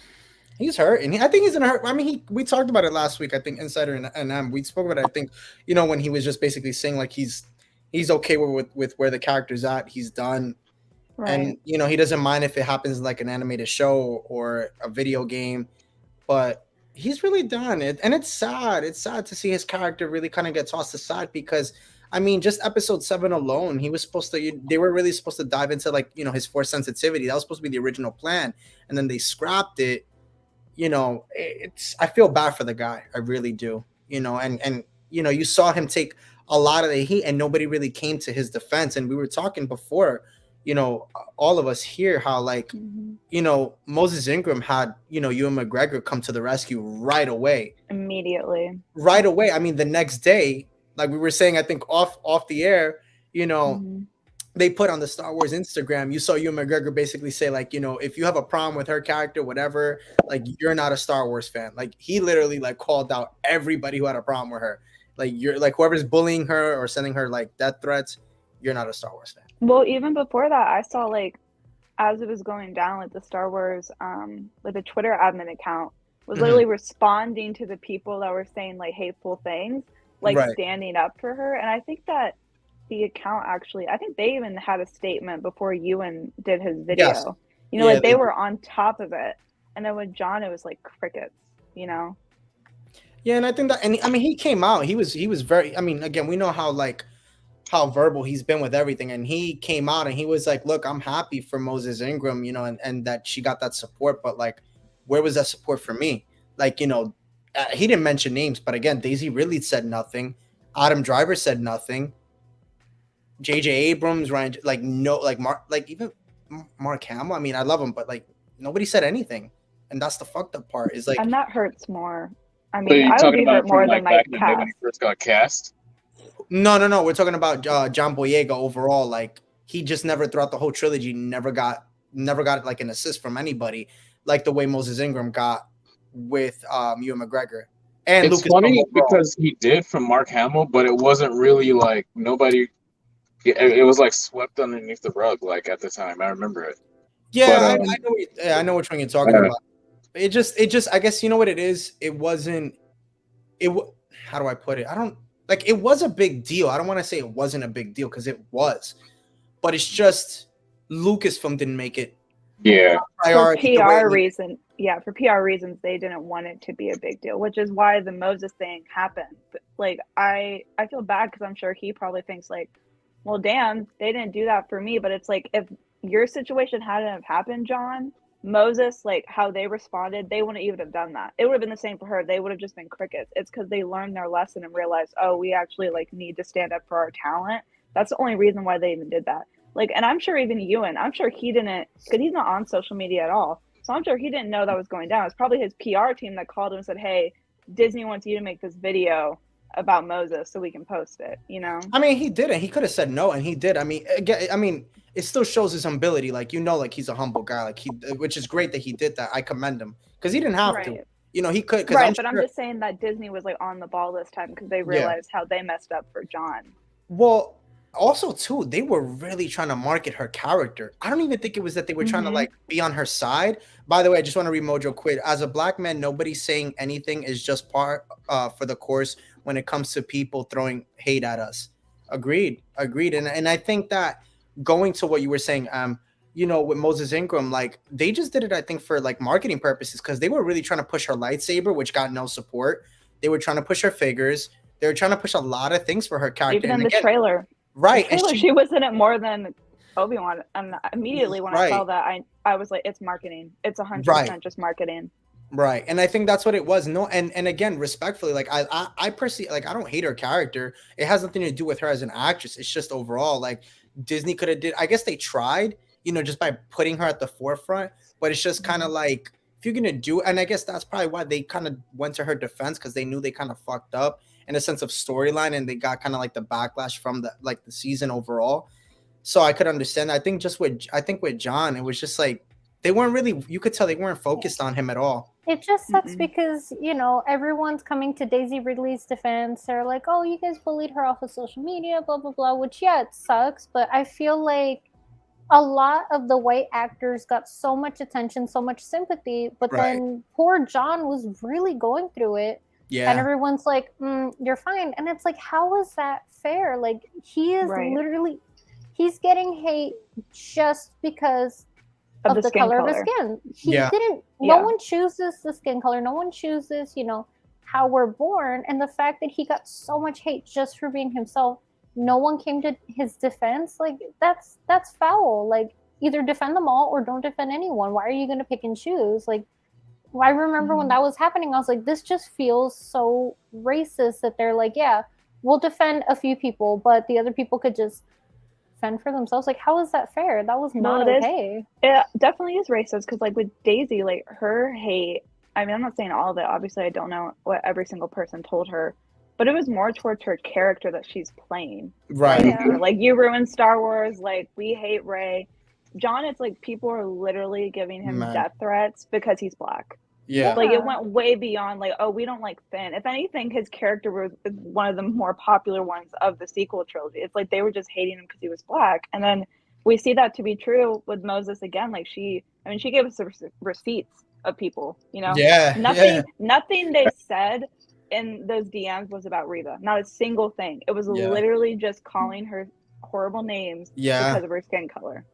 He's hurt, and I think he's in a hurt. I mean, we talked about it last week. I think Insider and we spoke about it. I think when he was just basically saying like he's okay with where the character's at. He's done, Right. and he doesn't mind if it happens like an animated show or a video game, but he's really done it, and it's sad. It's sad to see his character really kind of get tossed aside because. I mean, just episode 7 alone, he was supposed to. They were really supposed to dive into like his force sensitivity. That was supposed to be the original plan, and then they scrapped it. I feel bad for the guy. I really do. And you saw him take a lot of the heat, and nobody really came to his defense. And we were talking before, all of us here, how like Moses Ingram had Ewan McGregor come to the rescue right away. Immediately. Right away. I mean, the next day. Like we were saying, I think off the air, they put on the Star Wars Instagram, you saw Ewan McGregor basically say like, if you have a problem with her character, whatever, like you're not a Star Wars fan. Like he literally like called out everybody who had a problem with her. Like you're like whoever's bullying her or sending her like death threats, you're not a Star Wars fan. Well, even before that, I saw like as it was going down, like the Star Wars, like the Twitter admin account was literally responding to the people that were saying like hateful things. Like standing up for her. And I think that the account actually, I think they even had a statement before Ewan did his video. Yes. Like they were on top of it. And then with John, it was like crickets, Yeah, and I think that, and I mean, he came out, he was very, I mean, again, we know how verbal he's been with everything. And he came out and he was like, look, I'm happy for Moses Ingram, and that she got that support, but like, where was that support for me? Like, he didn't mention names, but again, Daisy Ridley said nothing. Adam Driver said nothing. J.J. Abrams, Ryan, like no, like Mark, like even Mark Hamill. I mean, I love him, but like nobody said anything, and that's the fucked up part. Is like, and that hurts more. I So mean, you're I would talking be about hurt more from than like like back in the day when cast. he first got cast? No. We're talking about John Boyega overall. Like he just never throughout the whole trilogy never got like an assist from anybody, like the way Moses Ingram got with Ewan McGregor. And It's Lucas funny overall. because he did from Mark Hamill, but it wasn't really like nobody. It was like swept underneath the rug, like at the time. I remember it. Yeah, But, I know which one you're talking about. It just, I guess you know what it is. It wasn't. How do I put it? I don't like. It was a big deal. I don't want to say it wasn't a big deal because it was, but it's just Lucasfilm didn't make it. Yeah. For Priority the way PR it- reason, for PR reasons, they didn't want it to be a big deal, which is why the Moses thing happened. But, like, I feel bad because I'm sure he probably thinks like, well, damn, they didn't do that for me. But it's like if your situation hadn't have happened, John, Moses, like how they responded, they wouldn't even have done that. It would have been the same for her. They would have just been crickets. It's because they learned their lesson and realized, oh, we actually like need to stand up for our talent That's the only reason why they even did that. Like, and I'm sure even Ewan, I'm sure he didn't, because he's not on social media at all. So I'm sure he didn't know that was going down. It's probably his PR team that called him and said, hey, Disney wants you to make this video about Moses so we can post it, you know? I mean, he didn't. He could have said no, and he did. I mean, again, I mean, it still shows his humility. Like, like he's a humble guy. Like which is great that he did that. I commend him because he didn't have to. He could. Right, but I'm just saying that Disney was like on the ball this time because they realized how they messed up for John. Well, also too, they were really trying to market her character. I don't even think it was that they were trying to like be on her side. By the way, I just want to read Mojo quit. As a black man, nobody saying anything is just part for the course when it comes to people throwing hate at us. Agreed. And I think that going to what you were saying, with Moses Ingram, like they just did it, I think, for like marketing purposes because they were really trying to push her lightsaber, which got no support. They were trying to push her figures. They were trying to push a lot of things for her character. Even in the trailer. Right. The trailer, she was in it more than Obi-Wan. And immediately when I saw that, I was like, it's marketing. It's 100% just marketing. Right. And I think that's what it was. No, and again, respectfully, like I personally, like I don't hate her character. It has nothing to do with her as an actress. It's just overall, like Disney could have I guess they tried, just by putting her at the forefront, but it's just kind of like, if you're gonna do, and I guess that's probably why they kind of went to her defense, because they knew they kind of fucked up in a sense of storyline, and they got kind of like the backlash from the season overall. So I could understand. I think with John, it was just like they weren't really, you could tell they weren't focused on him at all. It just sucks because, everyone's coming to Daisy Ridley's defense. They're like, oh, you guys bullied her off of social media, blah, blah, blah, which, yeah, it sucks. But I feel like a lot of the white actors got so much attention, so much sympathy. But then poor John was really going through it. Yeah. And everyone's like, you're fine. And it's like, how is that fair? Like, he is literally, he's getting hate just because of the color of his skin. He didn't, no one chooses the skin color. No one chooses, how we're born. And the fact that he got so much hate just for being himself, no one came to his defense. Like, that's foul. Like, either defend them all or don't defend anyone. Why are you going to pick and choose? Like, I remember when that was happening, I was like, this just feels so racist that they're like, yeah, we'll defend a few people, but the other people could just fend for themselves. Like, how is that fair? That was not okay. It definitely is racist because, like, with Daisy, like, her hate, I mean, I'm not saying all of it. Obviously, I don't know what every single person told her, but it was more towards her character that she's playing. Right. Yeah. Like, you ruined Star Wars. Like, we hate Rey. John, it's like people are literally giving him death threats because he's black. Yeah. Like, it went way beyond, like, oh, we don't like Finn. If anything, his character was one of the more popular ones of the sequel trilogy. It's like they were just hating him because he was black. And then we see that to be true with Moses again. Like, she gave us receipts of people, Yeah. Nothing they said in those DMs was about Reva. Not a single thing. It was literally just calling her horrible names because of her skin color.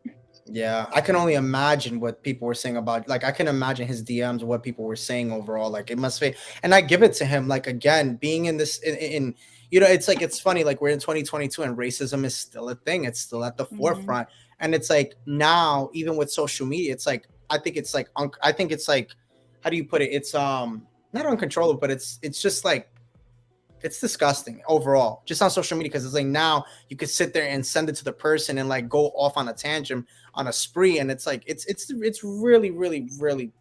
Yeah, I can only imagine what people were saying about, like, I can imagine his DMs, what people were saying overall. Like, it must be, and I give it to him. Like, again, being in this, it's like, it's funny, like, we're in 2022 and racism is still a thing. It's still at the forefront. And it's like, now, even with social media, it's like, I think it's like, how do you put it? It's not uncontrollable, but it's just like, it's disgusting overall, just on social media, because it's like now you could sit there and send it to the person and like go off on a tangent, on a spree, and it's like it's really, really, really,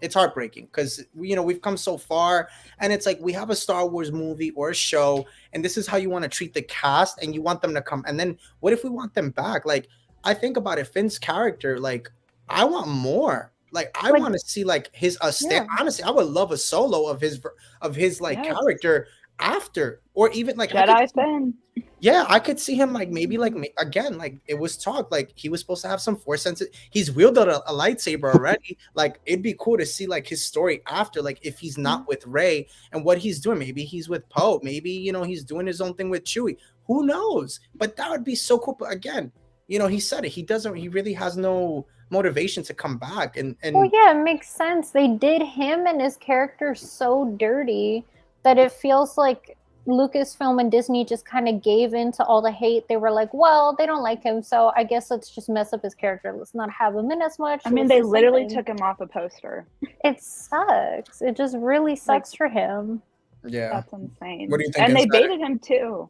it's heartbreaking because we've come so far, and it's like we have a Star Wars movie or a show, and this is how you want to treat the cast, and you want them to come, and then what if we want them back? Like, I think about it, Finn's character, like, I want more. Like, I want to see like his honestly, I would love a solo of his character after, or even like Jedi Finn. Yeah, I could see him like maybe like again, like it was talk like he was supposed to have some force sense. He's wielded a lightsaber already. Like, it'd be cool to see like his story after, like if he's not with Rey and what he's doing. Maybe he's with Poe. Maybe he's doing his own thing with Chewie. Who knows? But that would be so cool. But again, he said it. He really has no motivation to come back. And well, yeah, it makes sense. They did him and his character so dirty that it feels like Lucasfilm and Disney just kind of gave in to all the hate. They were like, well, they don't like him, so I guess let's just mess up his character. Let's not have him in as much. I mean, they literally took him off a poster. It sucks. It just really sucks for him. Yeah. That's insane. What do you think? And they baited him too.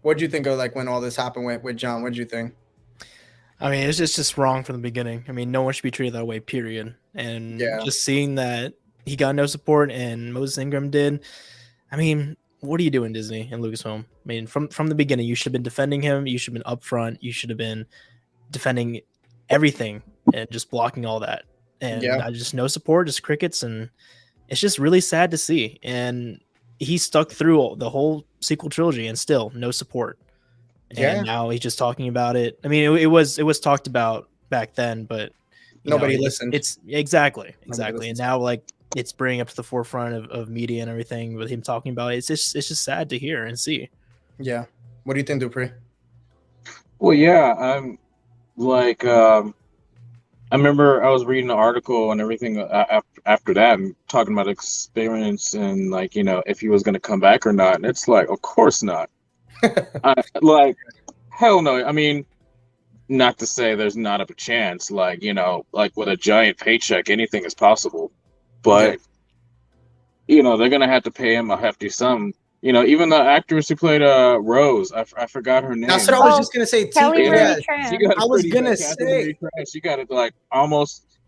What do you think of like when all this happened with John? What do you think? I mean, it's just wrong from the beginning. I mean, no one should be treated that way, period. And Yeah. just seeing that he got no support and Moses Ingram did, I mean, what are you doing, Disney and Lucasfilm? I mean, from the beginning, you should have been defending him. You should have been upfront. You should have been defending everything and just blocking all that. And Yeah. I just no support, just crickets, and it's just really sad to see. And he stuck through the whole sequel trilogy and still no support. Yeah. And now he's just talking about it. I mean, it was talked about back then, but Nobody listened. It's exactly. And listens. now like it's bringing up to the forefront of media and everything with him talking about it. It's just sad to hear and see. Yeah. What do you think, Dupree? Well, yeah, I'm like, I remember I was reading an article and everything after that, and talking about experience and like, if he was going to come back or not. And it's like, of course not. Like, hell no. I mean, not to say there's not a chance, like, like with a giant paycheck, anything is possible. But, they're going to have to pay him a hefty sum. Even the actress who played Rose, I forgot her name. That's what I was just going to say. Kelly Marie Tran. I was going to say. She got it like almost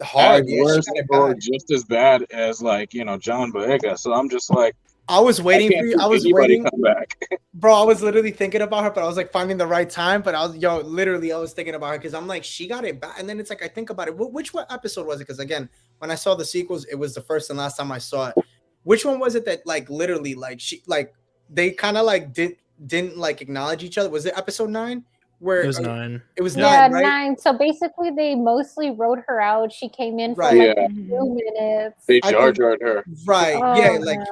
hard. As worse or just as bad as like, John Boyega. So I'm just like, I was waiting for you. I was waiting. Come back. Bro, I was literally thinking about her, but I was like finding the right time. But I was thinking about her because I'm like, she got it back. And then it's like, I think about it. Which episode was it? Because again, when I saw the sequels, it was the first and last time I saw it. Which one was it that like literally like she like they kind of like didn't like acknowledge each other? Was it episode 9? Where it was 9. It was 9, right? 9. So basically, they mostly wrote her out. She came in for Right. like a few minutes. They Jar Jarred her. Right. Oh, yeah. man.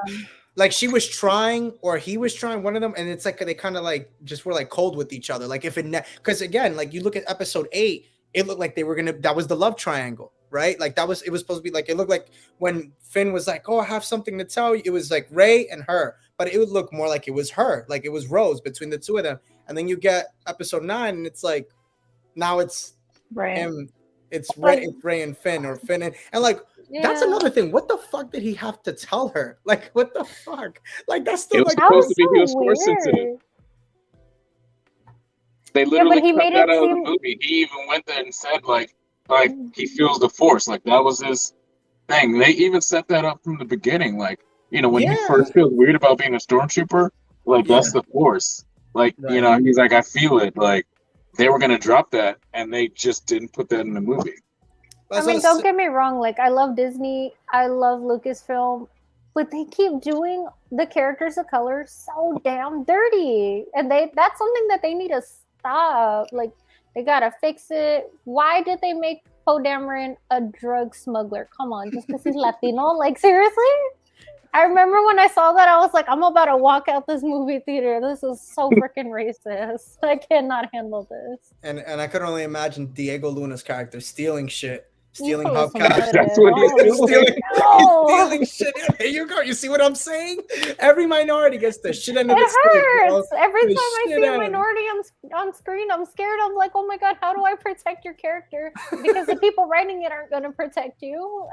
Like she was trying, or he was trying, one of them, and it's like they kind of like just were like cold with each other. Like if it, because again, like you look at episode 8, it looked like they were gonna. That was the love triangle, right? Like it was supposed to be like, it looked like when Finn was like, "Oh, I have something to tell you." It was like Rey and her, but it would look more like it was her, like it was Rose between the two of them. And then you get episode 9, and it's like now it's him. It's Rey and Finn, or Finn and like. Yeah. That's another thing. What the fuck did he have to tell her? Like, what the fuck? Like, that's still it was like supposed to be. He was force sensitive. They literally cut that out of the movie. He even went there and said like he feels the force. Like that was his thing. They even set that up from the beginning. Like when he first feels weird about being a stormtrooper, like that's the force. Like he's like, I feel it. Like they were gonna drop that, and they just didn't put that in the movie. I mean, don't get me wrong. Like, I love Disney. I love Lucasfilm. But they keep doing the characters of color so damn dirty. And that's something that they need to stop. Like, they got to fix it. Why did they make Poe Dameron a drug smuggler? Come on, just because he's Latino? Like, seriously? I remember when I saw that, I was like, I'm about to walk out this movie theater. This is so freaking racist. I cannot handle this. And I could only imagine Diego Luna's character stealing shit. Stealing hubcaps. That's what he's doing. He's stealing shit. There you go. You see what I'm saying? Every minority gets the shit end of the stick. It hurts. Every time I see a minority on screen, I'm scared. I'm like, oh my God, how do I protect your character? Because the people writing it aren't going to protect you.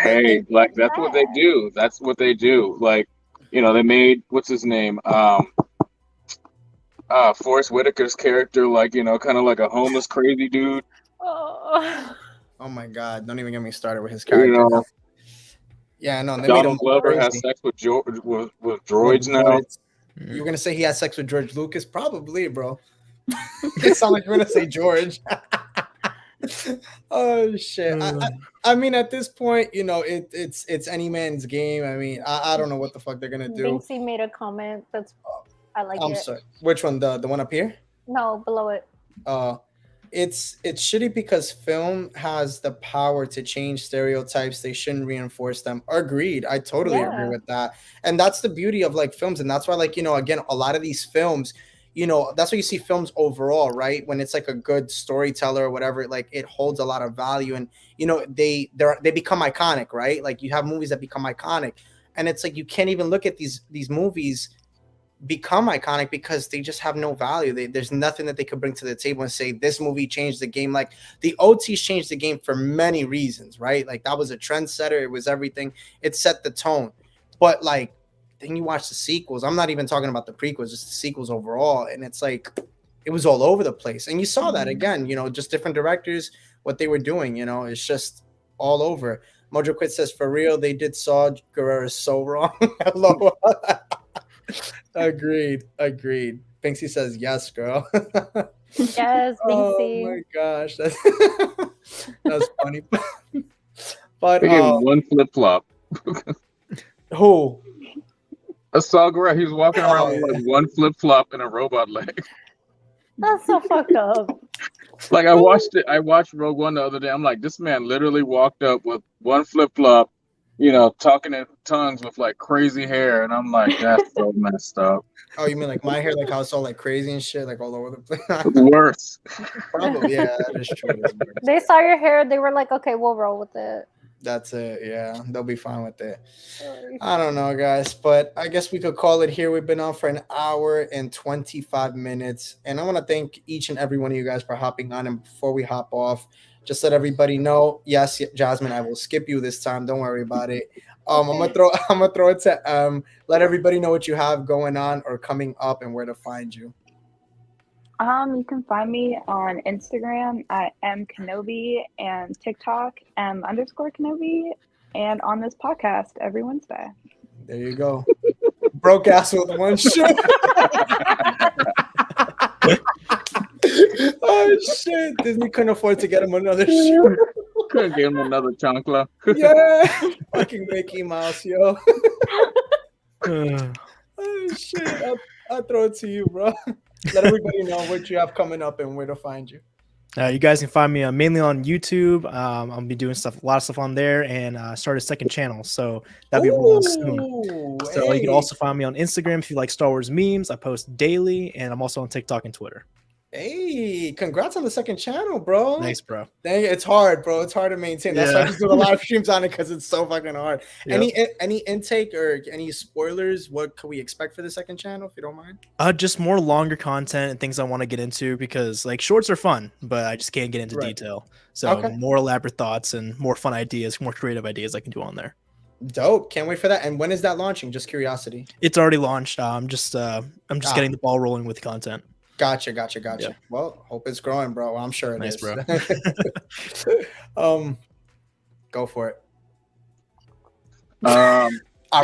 Hey, like that's what they do. That's what they do. Like, they made what's his name? Forrest Whitaker's character, like, kind of like a homeless crazy dude. Oh my God! Don't even get me started with his character. Yeah, no. Donald Glover has sex with droids now. You're gonna say he has sex with George Lucas? Probably, bro. It sounds like you're gonna say George. Oh shit! I mean, at this point, it's any man's game. I mean, I don't know what the fuck they're gonna do. Binksy made a comment that's I like. I'm sorry. Which one? The one up here? No, below it. It's shitty because film has the power to change stereotypes. They shouldn't reinforce them. Agreed. I totally agree with that. And that's the beauty of like films. And that's why, like, again, a lot of these films, that's why you see films overall, right? When it's like a good storyteller or whatever, like it holds a lot of value, and they become iconic, right? Like you have movies that become iconic, and it's like you can't even look at these movies become iconic because they just have no value. There's nothing that they could bring to the table and say this movie changed the game. Like the OTs changed the game for many reasons, right? Like that was a trendsetter. It was everything. It set the tone. But like then you watch the sequels. I'm not even talking about the prequels, just the sequels overall, and it's like it was all over the place. And you saw that again, just different directors, what they were doing. It's just all over. Mojo Quit says, for real, they did Saw. Guerrero is so wrong. Hello. Agreed. Binksy says, yes, girl. Yes, Oh Binksy. my gosh. That's funny. But one flip flop. who? Ahsoka, he's walking around with like one flip flop and a robot leg. That's so fucked up. Like I watched Rogue One the other day. I'm like, this man literally walked up with one flip flop, talking in tongues with like crazy hair, and I'm like, that's so messed up. Oh, you mean like my hair, like how it's all like crazy and shit, like all over the place? Worse. Probably, yeah, that is true. They saw your hair, they were like, okay, we'll roll with it. That's it. Yeah, they'll be fine with it. I don't know, guys, but I guess we could call it here. We've been on for an hour and 25 minutes, and I want to thank each and every one of you guys for hopping on. And before we hop off, just let everybody know, yes, Jasmine, I will skip you this time. Don't worry about it. I'm gonna throw it to let everybody know what you have going on or coming up and where to find you. You can find me on Instagram at mkenobi and TikTok _Kenobi, and on this podcast every Wednesday. There you go. Broke ass with one shoe. Oh shit! Disney couldn't afford to get him another shoe. Couldn't get him another chancla. Yeah, fucking Mickey Mouse, yo. Oh shit! I'll throw it to you, bro. Let everybody know what you have coming up and where to find you. You guys can find me mainly on YouTube. I'll be doing a lot of stuff on there, and start a second channel, so that'll be rolling soon. So you can also find me on Instagram if you like Star Wars memes. I post daily, and I'm also on TikTok and Twitter. Hey, congrats on the second channel, bro. Thanks, bro. Dang, it's hard, bro. It's hard to maintain. That's why I just do a lot of streams on it, because it's so fucking hard. Yep. Any intake or any spoilers? What can we expect for the second channel, if you don't mind? Just more longer content and things I want to get into, because like shorts are fun, but I just can't get into detail. So more elaborate thoughts and more fun ideas, more creative ideas I can do on there. Dope. Can't wait for that. And when is that launching? Just curiosity. It's already launched. I'm just getting the ball rolling with the content. Gotcha. Yep. Well, hope it's growing, bro. I'm sure it is. Bro. Go for it. I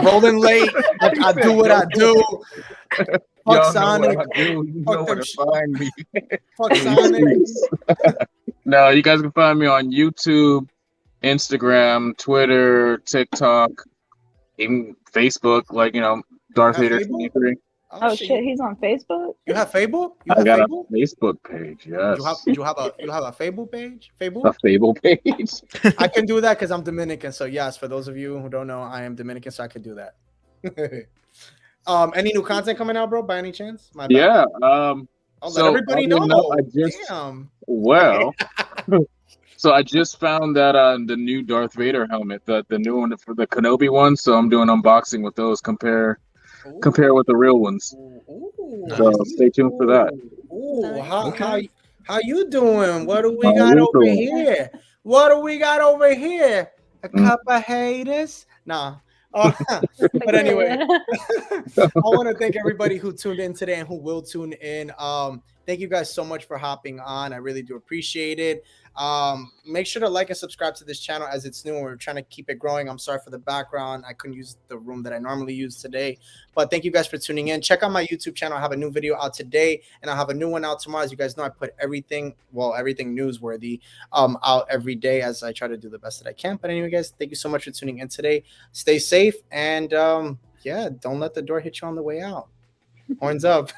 roll in late. I do what I do. Fuck Sonic. Find me. Fuck Sonic. No, you guys can find me on YouTube, Instagram, Twitter, TikTok, even Facebook. Like Darth Vader 23. Oh shit, he's on Facebook. You have Fable? I got a Facebook page. Yes. You have a Fable page? Fable? A Fable page. I can do that because I'm Dominican. So yes, for those of you who don't know, I am Dominican, so I can do that. Any new content coming out, bro? By any chance? My bad. Yeah. I'll let everybody know. Damn. Well. So I just found that the new Darth Vader helmet, the new one for the Kenobi one. So I'm doing unboxing with those. Compare with the real ones. So stay tuned for that. How you doing? What do we got over here? What do we got over here? A cup of haters? Nah. But anyway, I want to thank everybody who tuned in today and who will tune in. Thank you guys so much for hopping on. I really do appreciate it. Make sure to like and subscribe to this channel as it's new and we're trying to keep it growing. I'm sorry for the background. I couldn't use the room that I normally use today, but thank you guys for tuning in. Check out my YouTube channel. I have a new video out today and I'll have a new one out tomorrow. As you guys know, I put everything newsworthy out every day as I try to do the best that I can. But anyway, guys, thank you so much for tuning in today. Stay safe and don't let the door hit you on the way out. Horns up.